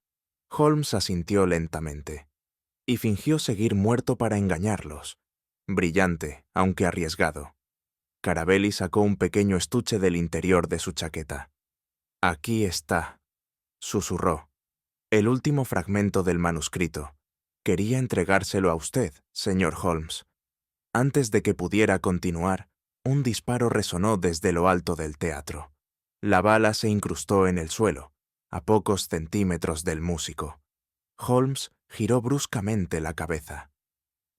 Holmes asintió lentamente. Y fingió seguir muerto para engañarlos. Brillante, aunque arriesgado. Carabelli sacó un pequeño estuche del interior de su chaqueta. «Aquí está», susurró. «El último fragmento del manuscrito. Quería entregárselo a usted, señor Holmes». Antes de que pudiera continuar, un disparo resonó desde lo alto del teatro. La bala se incrustó en el suelo, a pocos centímetros del músico. Holmes giró bruscamente la cabeza.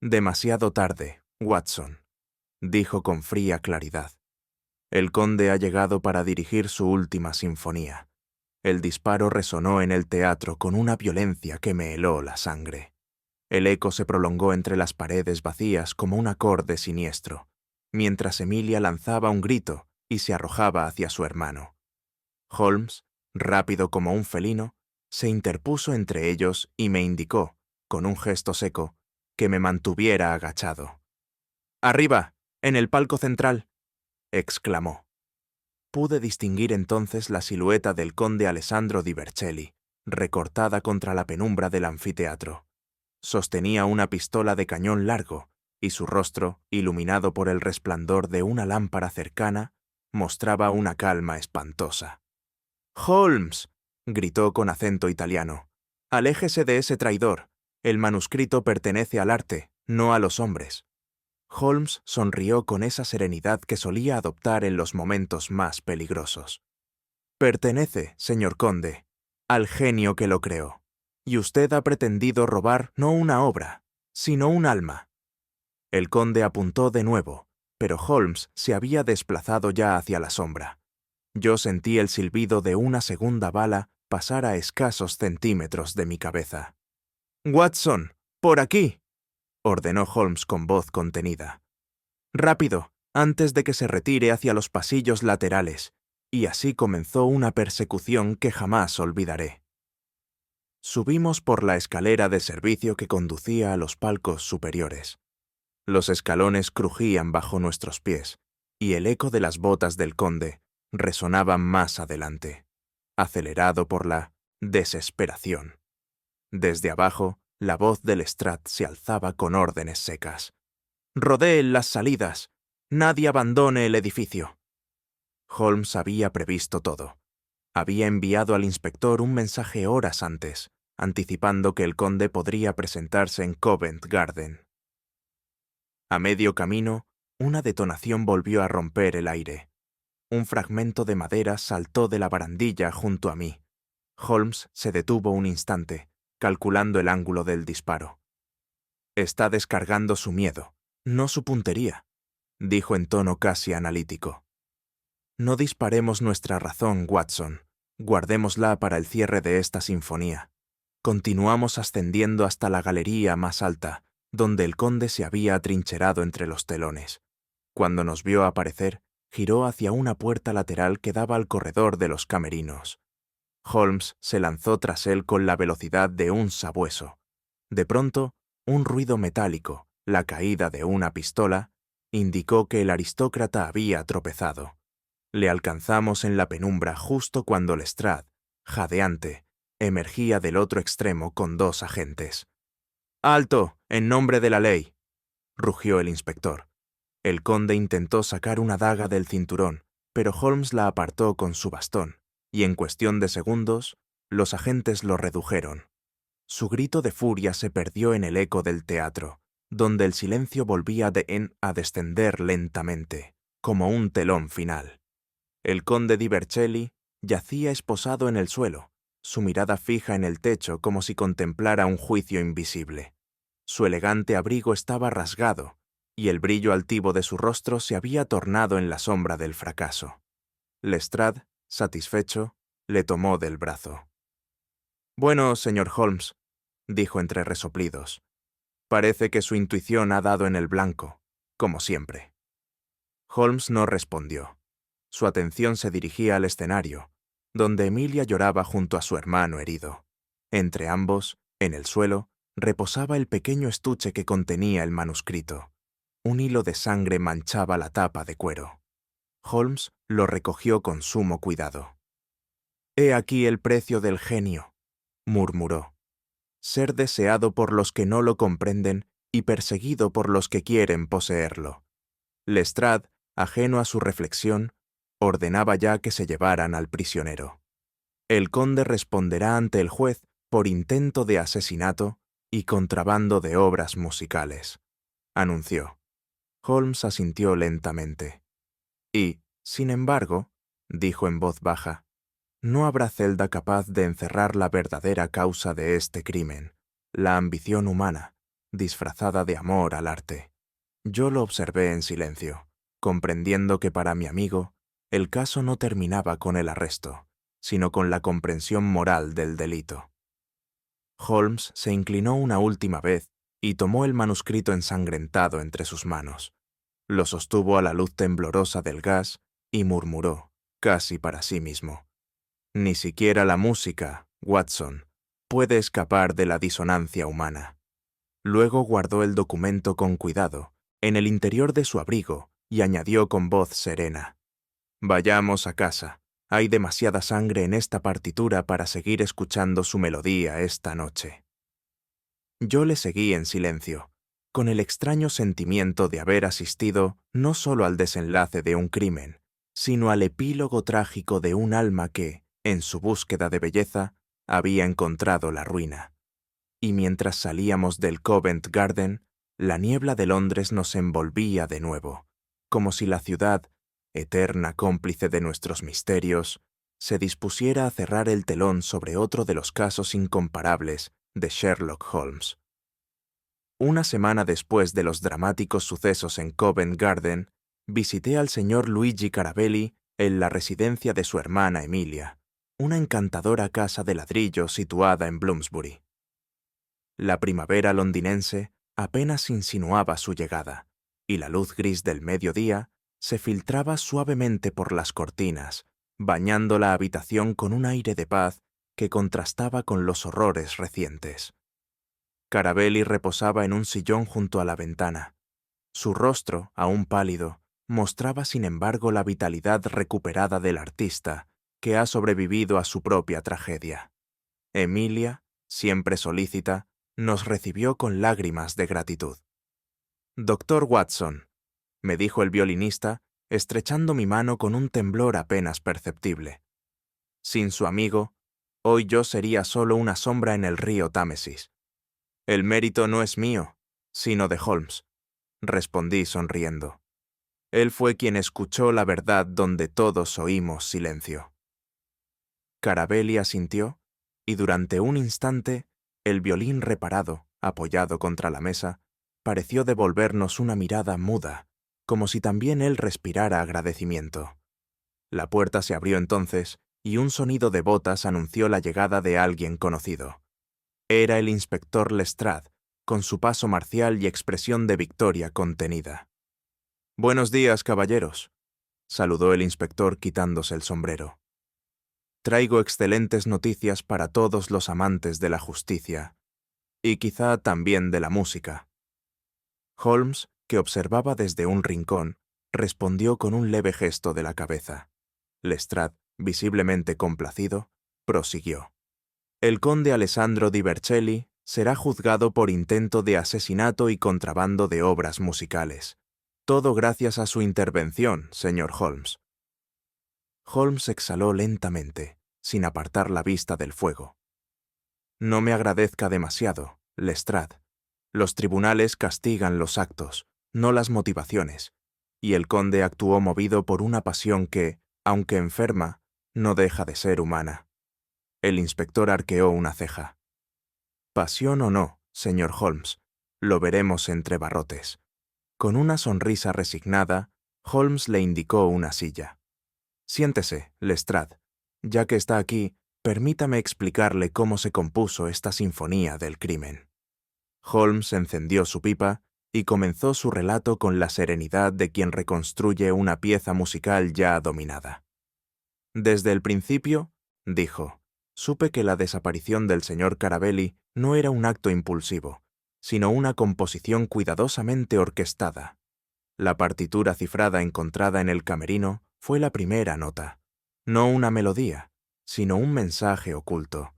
«Demasiado tarde, Watson», dijo con fría claridad. «El conde ha llegado para dirigir su última sinfonía». El disparo resonó en el teatro con una violencia que me heló la sangre. El eco se prolongó entre las paredes vacías como un acorde siniestro, mientras Emilia lanzaba un grito y se arrojaba hacia su hermano. Holmes, rápido como un felino, se interpuso entre ellos y me indicó, con un gesto seco, que me mantuviera agachado. «Arriba, en el palco central», exclamó. Pude distinguir entonces la silueta del conde Alessandro di Vercelli, recortada contra la penumbra del anfiteatro. Sostenía una pistola de cañón largo, y su rostro, iluminado por el resplandor de una lámpara cercana, mostraba una calma espantosa. «¡Holmes!», gritó con acento italiano. «Aléjese de ese traidor. El manuscrito pertenece al arte, no a los hombres». Holmes sonrió con esa serenidad que solía adoptar en los momentos más peligrosos. «Pertenece, señor conde, al genio que lo creó. Y usted ha pretendido robar no una obra, sino un alma». El conde apuntó de nuevo, pero Holmes se había desplazado ya hacia la sombra. Yo sentí el silbido de una segunda bala pasar a escasos centímetros de mi cabeza. «Watson, por aquí», ordenó Holmes con voz contenida. «Rápido, antes de que se retire hacia los pasillos laterales», y así comenzó una persecución que jamás olvidaré. Subimos por la escalera de servicio que conducía a los palcos superiores. Los escalones crujían bajo nuestros pies, y el eco de las botas del conde resonaba más adelante, acelerado por la desesperación. Desde abajo, la voz del Lestrade se alzaba con órdenes secas. «Rodeen las salidas. Nadie abandone el edificio». Holmes había previsto todo. Había enviado al inspector un mensaje horas antes, anticipando que el conde podría presentarse en Covent Garden. A medio camino, una detonación volvió a romper el aire. Un fragmento de madera saltó de la barandilla junto a mí. Holmes se detuvo un instante, calculando el ángulo del disparo. «Está descargando su miedo, no su puntería», dijo en tono casi analítico. «No disparemos nuestra razón, Watson. Guardémosla para el cierre de esta sinfonía». Continuamos ascendiendo hasta la galería más alta, donde el conde se había atrincherado entre los telones. Cuando nos vio aparecer, giró hacia una puerta lateral que daba al corredor de los camerinos. Holmes se lanzó tras él con la velocidad de un sabueso. De pronto, un ruido metálico, la caída de una pistola, indicó que el aristócrata había tropezado. Le alcanzamos en la penumbra justo cuando Lestrade, jadeante, emergía del otro extremo con 2 agentes. «¡Alto, en nombre de la ley!», rugió el inspector. El conde intentó sacar una daga del cinturón, pero Holmes la apartó con su bastón, y en cuestión de segundos, los agentes lo redujeron. Su grito de furia se perdió en el eco del teatro, donde el silencio volvía a descender lentamente, como un telón final. El conde di Vercelli yacía esposado en el suelo, su mirada fija en el techo como si contemplara un juicio invisible. Su elegante abrigo estaba rasgado, y el brillo altivo de su rostro se había tornado en la sombra del fracaso. Lestrade, satisfecho, le tomó del brazo. «Bueno, señor Holmes», dijo entre resoplidos, «parece que su intuición ha dado en el blanco, como siempre». Holmes no respondió. Su atención se dirigía al escenario, donde Emilia lloraba junto a su hermano herido. Entre ambos, en el suelo, reposaba el pequeño estuche que contenía el manuscrito. Un hilo de sangre manchaba la tapa de cuero. Holmes lo recogió con sumo cuidado. «He aquí el precio del genio», murmuró. «Ser deseado por los que no lo comprenden y perseguido por los que quieren poseerlo». Lestrade, ajeno a su reflexión, ordenaba ya que se llevaran al prisionero. «El conde responderá ante el juez por intento de asesinato y contrabando de obras musicales», anunció. Holmes asintió lentamente. «Y, sin embargo», dijo en voz baja, «no habrá celda capaz de encerrar la verdadera causa de este crimen, la ambición humana, disfrazada de amor al arte». Yo lo observé en silencio, comprendiendo que para mi amigo el caso no terminaba con el arresto, sino con la comprensión moral del delito. Holmes se inclinó una última vez y tomó el manuscrito ensangrentado entre sus manos. Lo sostuvo a la luz temblorosa del gas y murmuró, casi para sí mismo: «Ni siquiera la música, Watson, puede escapar de la disonancia humana». Luego guardó el documento con cuidado en el interior de su abrigo y añadió con voz serena: «Vayamos a casa. Hay demasiada sangre en esta partitura para seguir escuchando su melodía esta noche». Yo le seguí en silencio, con el extraño sentimiento de haber asistido no solo al desenlace de un crimen, sino al epílogo trágico de un alma que, en su búsqueda de belleza, había encontrado la ruina. Y mientras salíamos del Covent Garden, la niebla de Londres nos envolvía de nuevo, como si la ciudad, eterna cómplice de nuestros misterios, se dispusiera a cerrar el telón sobre otro de los casos incomparables de Sherlock Holmes. Una semana después de los dramáticos sucesos en Covent Garden, visité al señor Luigi Carabelli en la residencia de su hermana Emilia, una encantadora casa de ladrillo situada en Bloomsbury. La primavera londinense apenas insinuaba su llegada, y la luz gris del mediodía se filtraba suavemente por las cortinas, bañando la habitación con un aire de paz que contrastaba con los horrores recientes. Carabelli reposaba en un sillón junto a la ventana. Su rostro, aún pálido, mostraba sin embargo la vitalidad recuperada del artista que ha sobrevivido a su propia tragedia. Emilia, siempre solícita, nos recibió con lágrimas de gratitud. «Doctor Watson», me dijo el violinista, estrechando mi mano con un temblor apenas perceptible. «Sin su amigo, hoy yo sería solo una sombra en el río Támesis». «El mérito no es mío, sino de Holmes», respondí sonriendo. «Él fue quien escuchó la verdad donde todos oímos silencio». Carabelli asintió, y durante un instante el violín reparado, apoyado contra la mesa, pareció devolvernos una mirada muda, como si también él respirara agradecimiento. La puerta se abrió entonces y un sonido de botas anunció la llegada de alguien conocido. Era el inspector Lestrade, con su paso marcial y expresión de victoria contenida. «Buenos días, caballeros», saludó el inspector quitándose el sombrero. «Traigo excelentes noticias para todos los amantes de la justicia, y quizá también de la música». Holmes, que observaba desde un rincón, respondió con un leve gesto de la cabeza. Lestrade, visiblemente complacido, prosiguió: «El conde Alessandro di Vercelli será juzgado por intento de asesinato y contrabando de obras musicales. Todo gracias a su intervención, señor Holmes». Holmes exhaló lentamente, sin apartar la vista del fuego. «No me agradezca demasiado, Lestrade. Los tribunales castigan los actos, no las motivaciones, y el conde actuó movido por una pasión que, aunque enferma, no deja de ser humana». El inspector arqueó una ceja. «Pasión o no, señor Holmes, lo veremos entre barrotes». Con una sonrisa resignada, Holmes le indicó una silla. Siéntese, Lestrade. Ya que está aquí, permítame explicarle cómo se compuso esta sinfonía del crimen. Holmes encendió su pipa y comenzó su relato con la serenidad de quien reconstruye una pieza musical ya dominada. Desde el principio, dijo, supe que la desaparición del señor Carabelli no era un acto impulsivo, sino una composición cuidadosamente orquestada. La partitura cifrada encontrada en el camerino fue la primera nota, no una melodía, sino un mensaje oculto.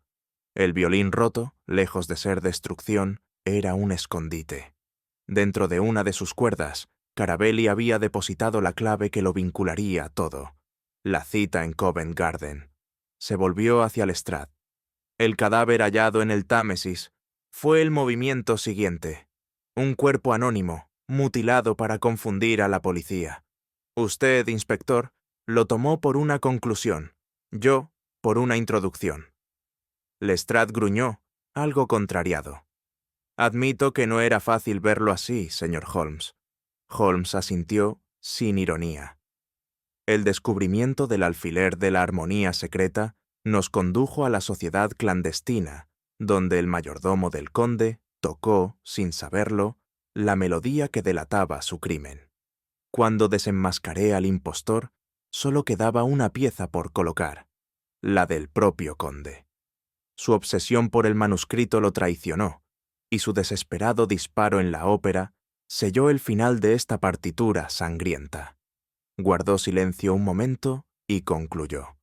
El violín roto, lejos de ser destrucción, era un escondite. Dentro de una de sus cuerdas, Carabelli había depositado la clave que lo vincularía a todo. La cita en Covent Garden. Se volvió hacia Lestrade. El cadáver hallado en el Támesis fue el movimiento siguiente. Un cuerpo anónimo, mutilado para confundir a la policía. Usted, inspector, lo tomó por una conclusión, yo por una introducción. Lestrade gruñó, algo contrariado. Admito que no era fácil verlo así, señor Holmes. Holmes asintió sin ironía. El descubrimiento del alfiler de la armonía secreta nos condujo a la sociedad clandestina, donde el mayordomo del conde tocó, sin saberlo, la melodía que delataba su crimen. Cuando desenmascaré al impostor, solo quedaba una pieza por colocar, la del propio conde. Su obsesión por el manuscrito lo traicionó, y su desesperado disparo en la ópera selló el final de esta partitura sangrienta. Guardó silencio un momento y concluyó.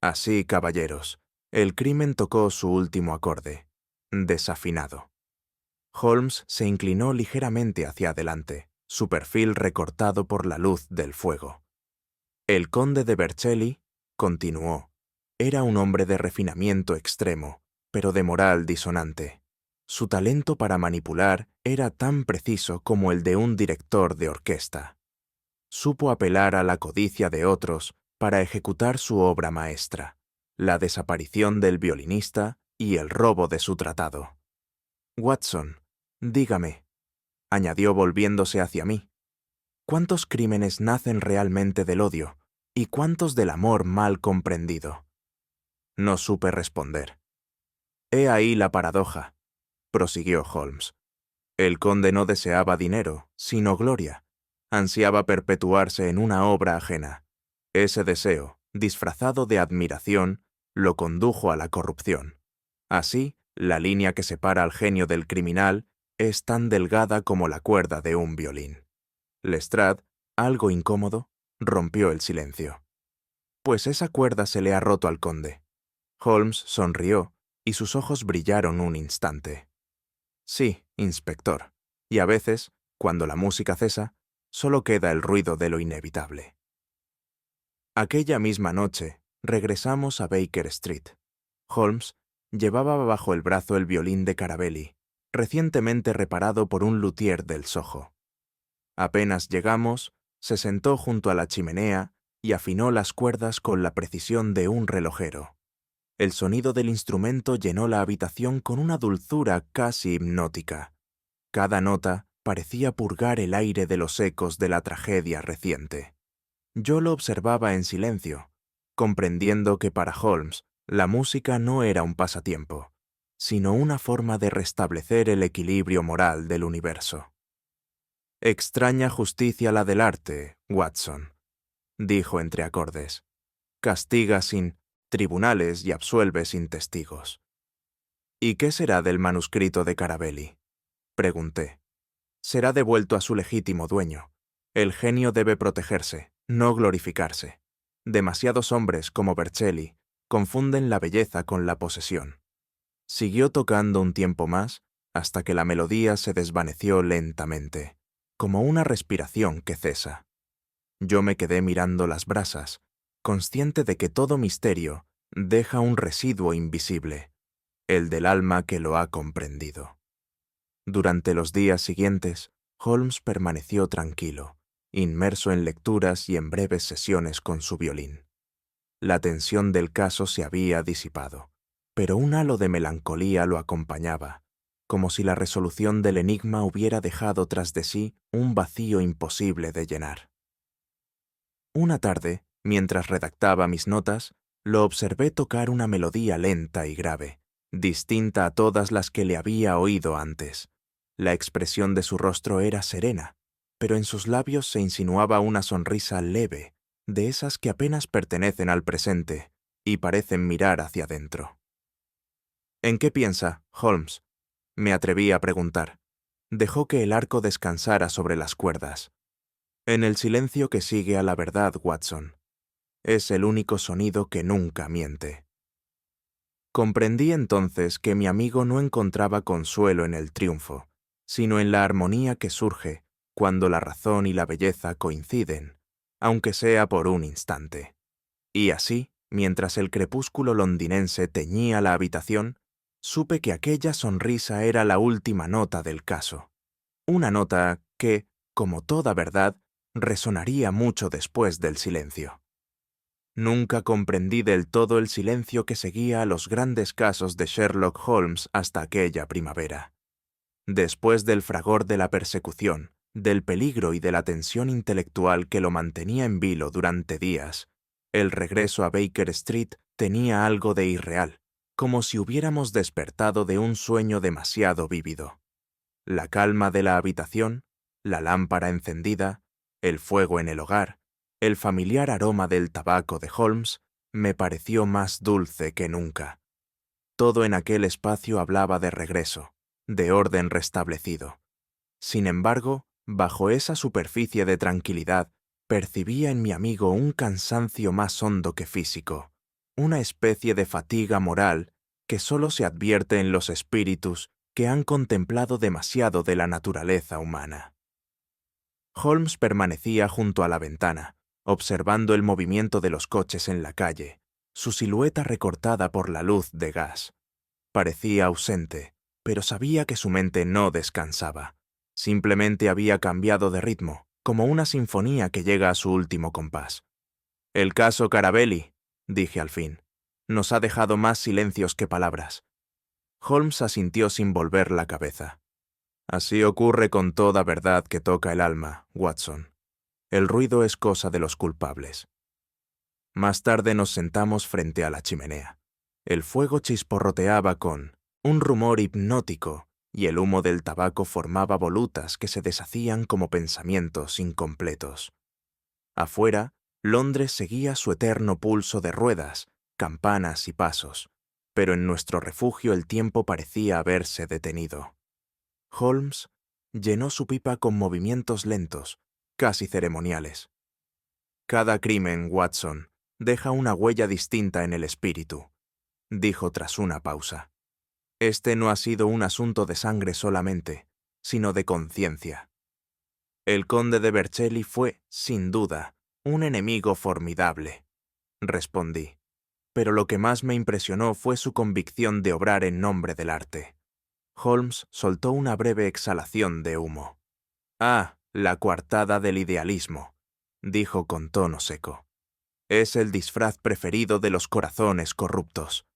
Así, caballeros, el crimen tocó su último acorde, desafinado. Holmes se inclinó ligeramente hacia adelante, su perfil recortado por la luz del fuego. El conde de Vercelli, continuó, era un hombre de refinamiento extremo, pero de moral disonante. Su talento para manipular era tan preciso como el de un director de orquesta. Supo apelar a la codicia de otros para ejecutar su obra maestra, la desaparición del violinista y el robo de su tratado. Watson, dígame, añadió volviéndose hacia mí, ¿cuántos crímenes nacen realmente del odio y cuántos del amor mal comprendido? No supe responder. He ahí la paradoja, prosiguió Holmes. El conde no deseaba dinero, sino gloria. Ansiaba perpetuarse en una obra ajena. Ese deseo, disfrazado de admiración, lo condujo a la corrupción. Así, la línea que separa al genio del criminal es tan delgada como la cuerda de un violín. Lestrade, algo incómodo, rompió el silencio. Pues esa cuerda se le ha roto al conde. Holmes sonrió y sus ojos brillaron un instante. Sí, inspector, y a veces, cuando la música cesa, solo queda el ruido de lo inevitable. Aquella misma noche, regresamos a Baker Street. Holmes llevaba bajo el brazo el violín de Carabelli, recientemente reparado por un luthier del Soho. Apenas llegamos, se sentó junto a la chimenea y afinó las cuerdas con la precisión de un relojero. El sonido del instrumento llenó la habitación con una dulzura casi hipnótica. Cada nota parecía purgar el aire de los ecos de la tragedia reciente. Yo lo observaba en silencio, comprendiendo que para Holmes la música no era un pasatiempo, sino una forma de restablecer el equilibrio moral del universo. Extraña justicia la del arte, Watson, dijo entre acordes. Castiga sin tribunales y absuelve sin testigos. ¿Y qué será del manuscrito de Carabelli? Pregunté. Será devuelto a su legítimo dueño. El genio debe protegerse, no glorificarse. Demasiados hombres como Vercelli confunden la belleza con la posesión. Siguió tocando un tiempo más hasta que la melodía se desvaneció lentamente, como una respiración que cesa. Yo me quedé mirando las brasas, consciente de que todo misterio deja un residuo invisible, el del alma que lo ha comprendido. Durante los días siguientes, Holmes permaneció tranquilo, inmerso en lecturas y en breves sesiones con su violín. La tensión del caso se había disipado, pero un halo de melancolía lo acompañaba, como si la resolución del enigma hubiera dejado tras de sí un vacío imposible de llenar. Una tarde, Mientras redactaba mis notas, lo observé tocar una melodía lenta y grave, distinta a todas las que le había oído antes. La expresión de su rostro era serena, pero en sus labios se insinuaba una sonrisa leve, de esas que apenas pertenecen al presente y parecen mirar hacia adentro. ¿En qué piensa, Holmes?, me atreví a preguntar. Dejó que el arco descansara sobre las cuerdas. En el silencio que sigue a la verdad, Watson. Es el único sonido que nunca miente. Comprendí entonces que mi amigo no encontraba consuelo en el triunfo, sino en la armonía que surge cuando la razón y la belleza coinciden, aunque sea por un instante. Y así, mientras el crepúsculo londinense teñía la habitación, supe que aquella sonrisa era la última nota del caso. Una nota que, como toda verdad, resonaría mucho después del silencio. Nunca comprendí del todo el silencio que seguía a los grandes casos de Sherlock Holmes hasta aquella primavera. Después del fragor de la persecución, del peligro y de la tensión intelectual que lo mantenía en vilo durante días, el regreso a Baker Street tenía algo de irreal, como si hubiéramos despertado de un sueño demasiado vívido. La calma de la habitación, la lámpara encendida, el fuego en el hogar, el familiar aroma del tabaco de Holmes me pareció más dulce que nunca. Todo en aquel espacio hablaba de regreso, de orden restablecido. Sin embargo, bajo esa superficie de tranquilidad, percibía en mi amigo un cansancio más hondo que físico, una especie de fatiga moral que solo se advierte en los espíritus que han contemplado demasiado de la naturaleza humana. Holmes permanecía junto a la ventana, observando el movimiento de los coches en la calle, su silueta recortada por la luz de gas. Parecía ausente, pero sabía que su mente no descansaba. Simplemente había cambiado de ritmo, como una sinfonía que llega a su último compás. «El caso Carabelli», dije al fin, «nos ha dejado más silencios que palabras». Holmes asintió sin volver la cabeza. «Así ocurre con toda verdad que toca el alma, Watson. El ruido es cosa de los culpables». Más tarde nos sentamos frente a la chimenea. El fuego chisporroteaba con un rumor hipnótico y el humo del tabaco formaba volutas que se deshacían como pensamientos incompletos. Afuera, Londres seguía su eterno pulso de ruedas, campanas y pasos, pero en nuestro refugio el tiempo parecía haberse detenido. Holmes llenó su pipa con movimientos lentos, casi ceremoniales. «Cada crimen, Watson, deja una huella distinta en el espíritu», dijo tras una pausa. «Este no ha sido un asunto de sangre solamente, sino de conciencia. El conde de Vercelli fue, sin duda, un enemigo formidable», respondí, «pero lo que más me impresionó fue su convicción de obrar en nombre del arte». Holmes soltó una breve exhalación de humo. «Ah, la coartada del idealismo», dijo con tono seco. «Es el disfraz preferido de los corazones corruptos».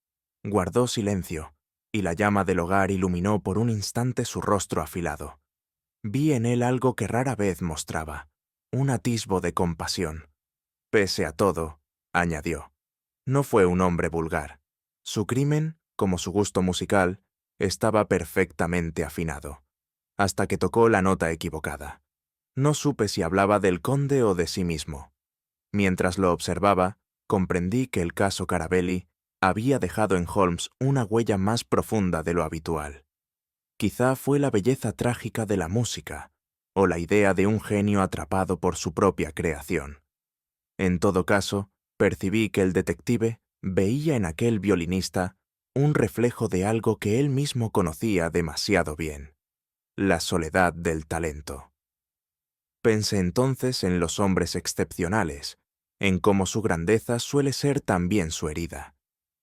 Guardó silencio, y la llama del hogar iluminó por un instante su rostro afilado. Vi en él algo que rara vez mostraba, un atisbo de compasión. «Pese a todo», añadió, «no fue un hombre vulgar. Su crimen, como su gusto musical, estaba perfectamente afinado, hasta que tocó la nota equivocada. No supe si hablaba del conde o de sí mismo. Mientras lo observaba, comprendí que el caso Carabelli había dejado en Holmes una huella más profunda de lo habitual. Quizá fue la belleza trágica de la música, o la idea de un genio atrapado por su propia creación. En todo caso, percibí que el detective veía en aquel violinista un reflejo de algo que él mismo conocía demasiado bien: la soledad del talento. Pensé entonces en los hombres excepcionales, en cómo su grandeza suele ser también su herida.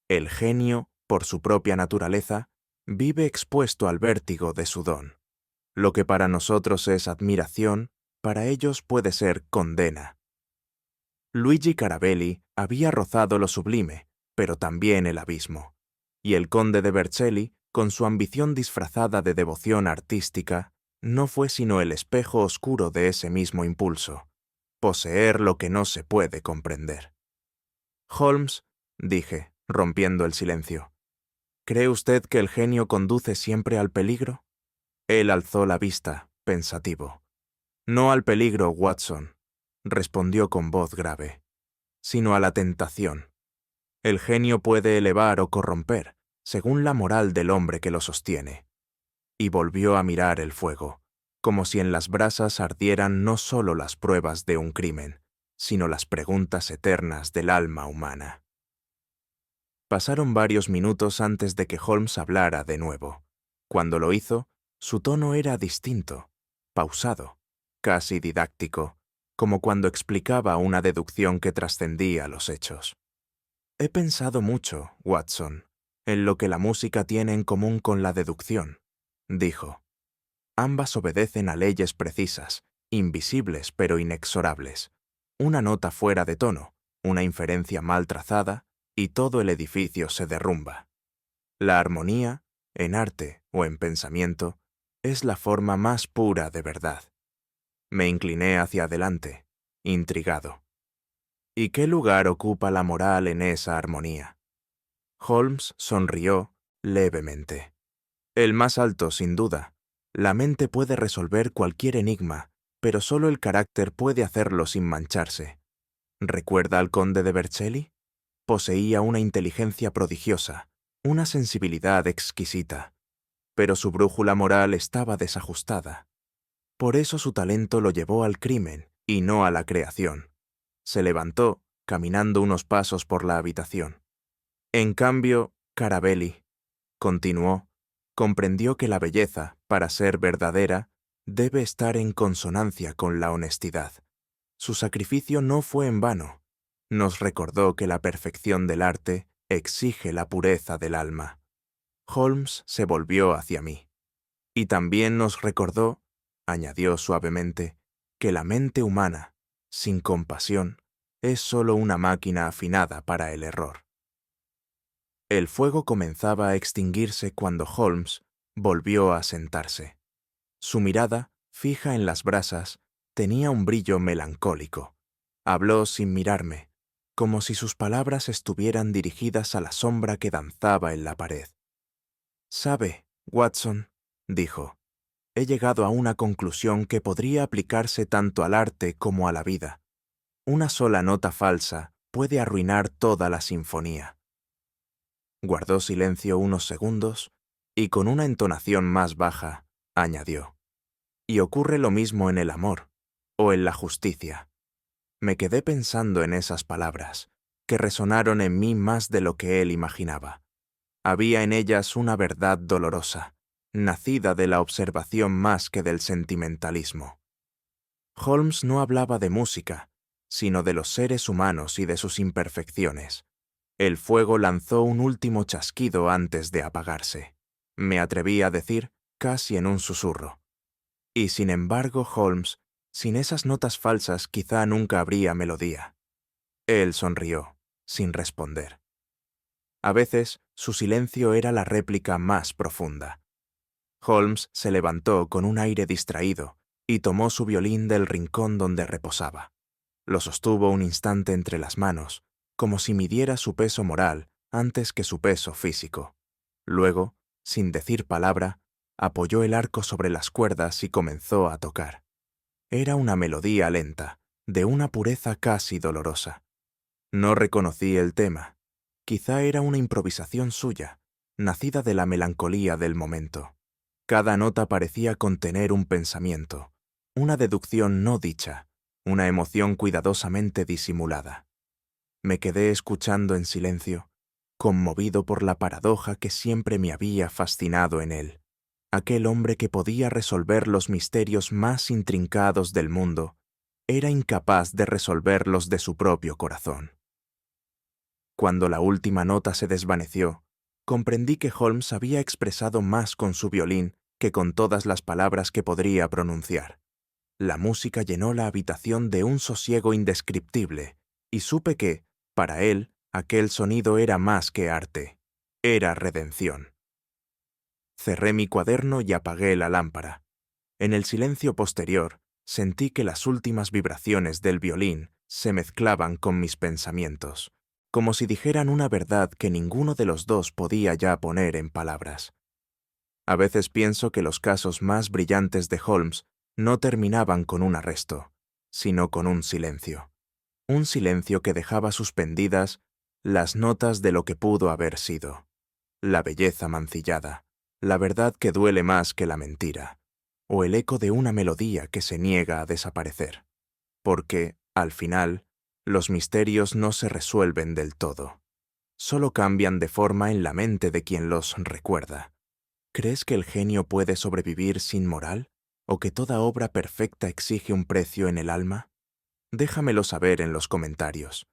El genio, por su propia naturaleza, vive expuesto al vértigo de su don. Lo que para nosotros es admiración, para ellos puede ser condena. Luigi Carabelli había rozado lo sublime, pero también el abismo. Y el conde de Vercelli, con su ambición disfrazada de devoción artística, no fue sino el espejo oscuro de ese mismo impulso: poseer lo que no se puede comprender. Holmes, dije, rompiendo el silencio, ¿cree usted que el genio conduce siempre al peligro? Él alzó la vista, pensativo. No al peligro, Watson, respondió con voz grave, sino a la tentación. El genio puede elevar o corromper, según la moral del hombre que lo sostiene. Y volvió a mirar el fuego, como si en las brasas ardieran no solo las pruebas de un crimen, sino las preguntas eternas del alma humana. Pasaron varios minutos antes de que Holmes hablara de nuevo. Cuando lo hizo, su tono era distinto, pausado, casi didáctico, como cuando explicaba una deducción que trascendía los hechos. He pensado mucho, Watson, en lo que la música tiene en común con la deducción, dijo. Ambas obedecen a leyes precisas, invisibles pero inexorables. Una nota fuera de tono, una inferencia mal trazada, y todo el edificio se derrumba. La armonía, en arte o en pensamiento, es la forma más pura de verdad. Me incliné hacia adelante, intrigado. ¿Y qué lugar ocupa la moral en esa armonía? Holmes sonrió levemente. El más alto, sin duda. La mente puede resolver cualquier enigma, pero solo el carácter puede hacerlo sin mancharse. ¿Recuerda al conde de Vercelli? Poseía una inteligencia prodigiosa, una sensibilidad exquisita, pero su brújula moral estaba desajustada. Por eso su talento lo llevó al crimen y no a la creación. Se levantó, caminando unos pasos por la habitación. En cambio, Carabelli, continuó, comprendió que la belleza, para ser verdadera, debe estar en consonancia con la honestidad. Su sacrificio no fue en vano. Nos recordó que la perfección del arte exige la pureza del alma. Holmes se volvió hacia mí. Y también nos recordó, añadió suavemente, que la mente humana, sin compasión, es solo una máquina afinada para el error. El fuego comenzaba a extinguirse cuando Holmes volvió a sentarse. Su mirada, fija en las brasas, tenía un brillo melancólico. Habló sin mirarme, como si sus palabras estuvieran dirigidas a la sombra que danzaba en la pared. «Sabe, Watson», dijo, «he llegado a una conclusión que podría aplicarse tanto al arte como a la vida. Una sola nota falsa puede arruinar toda la sinfonía». Guardó silencio unos segundos y con una entonación más baja añadió, «Y ocurre lo mismo en el amor, o en la justicia». Me quedé pensando en esas palabras, que resonaron en mí más de lo que él imaginaba. Había en ellas una verdad dolorosa, nacida de la observación más que del sentimentalismo. Holmes no hablaba de música, sino de los seres humanos y de sus imperfecciones. El fuego lanzó un último chasquido antes de apagarse. Me atreví a decir, casi en un susurro. Y sin embargo, Holmes, sin esas notas falsas quizá nunca habría melodía. Él sonrió, sin responder. A veces, su silencio era la réplica más profunda. Holmes se levantó con un aire distraído y tomó su violín del rincón donde reposaba. Lo sostuvo un instante entre las manos, como si midiera su peso moral antes que su peso físico. Luego, sin decir palabra, apoyó el arco sobre las cuerdas y comenzó a tocar. Era una melodía lenta, de una pureza casi dolorosa. No reconocí el tema. Quizá era una improvisación suya, nacida de la melancolía del momento. Cada nota parecía contener un pensamiento, una deducción no dicha, una emoción cuidadosamente disimulada. Me quedé escuchando en silencio, conmovido por la paradoja que siempre me había fascinado en él. Aquel hombre que podía resolver los misterios más intrincados del mundo, era incapaz de resolverlos de su propio corazón. Cuando la última nota se desvaneció, comprendí que Holmes había expresado más con su violín que con todas las palabras que podría pronunciar. La música llenó la habitación de un sosiego indescriptible, y supe que, para él, aquel sonido era más que arte, era redención. Cerré mi cuaderno y apagué la lámpara. En el silencio posterior, sentí que las últimas vibraciones del violín se mezclaban con mis pensamientos. como si dijeran una verdad que ninguno de los dos podía ya poner en palabras. A veces pienso que los casos más brillantes de Holmes no terminaban con un arresto, sino con un silencio que dejaba suspendidas las notas de lo que pudo haber sido, la belleza mancillada, la verdad que duele más que la mentira, o el eco de una melodía que se niega a desaparecer. Porque, al final, los misterios no se resuelven del todo, solo cambian de forma en la mente de quien los recuerda. ¿Crees que el genio puede sobrevivir sin moral? ¿O que toda obra perfecta exige un precio en el alma? Déjamelo saber en los comentarios.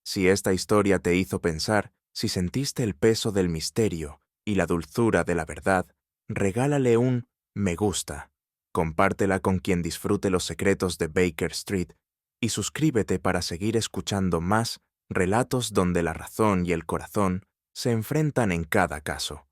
Si esta historia te hizo pensar, si sentiste el peso del misterio y la dulzura de la verdad, regálale un me gusta, compártela con quien disfrute los secretos de Baker Street y suscríbete para seguir escuchando más relatos donde la razón y el corazón se enfrentan en cada caso.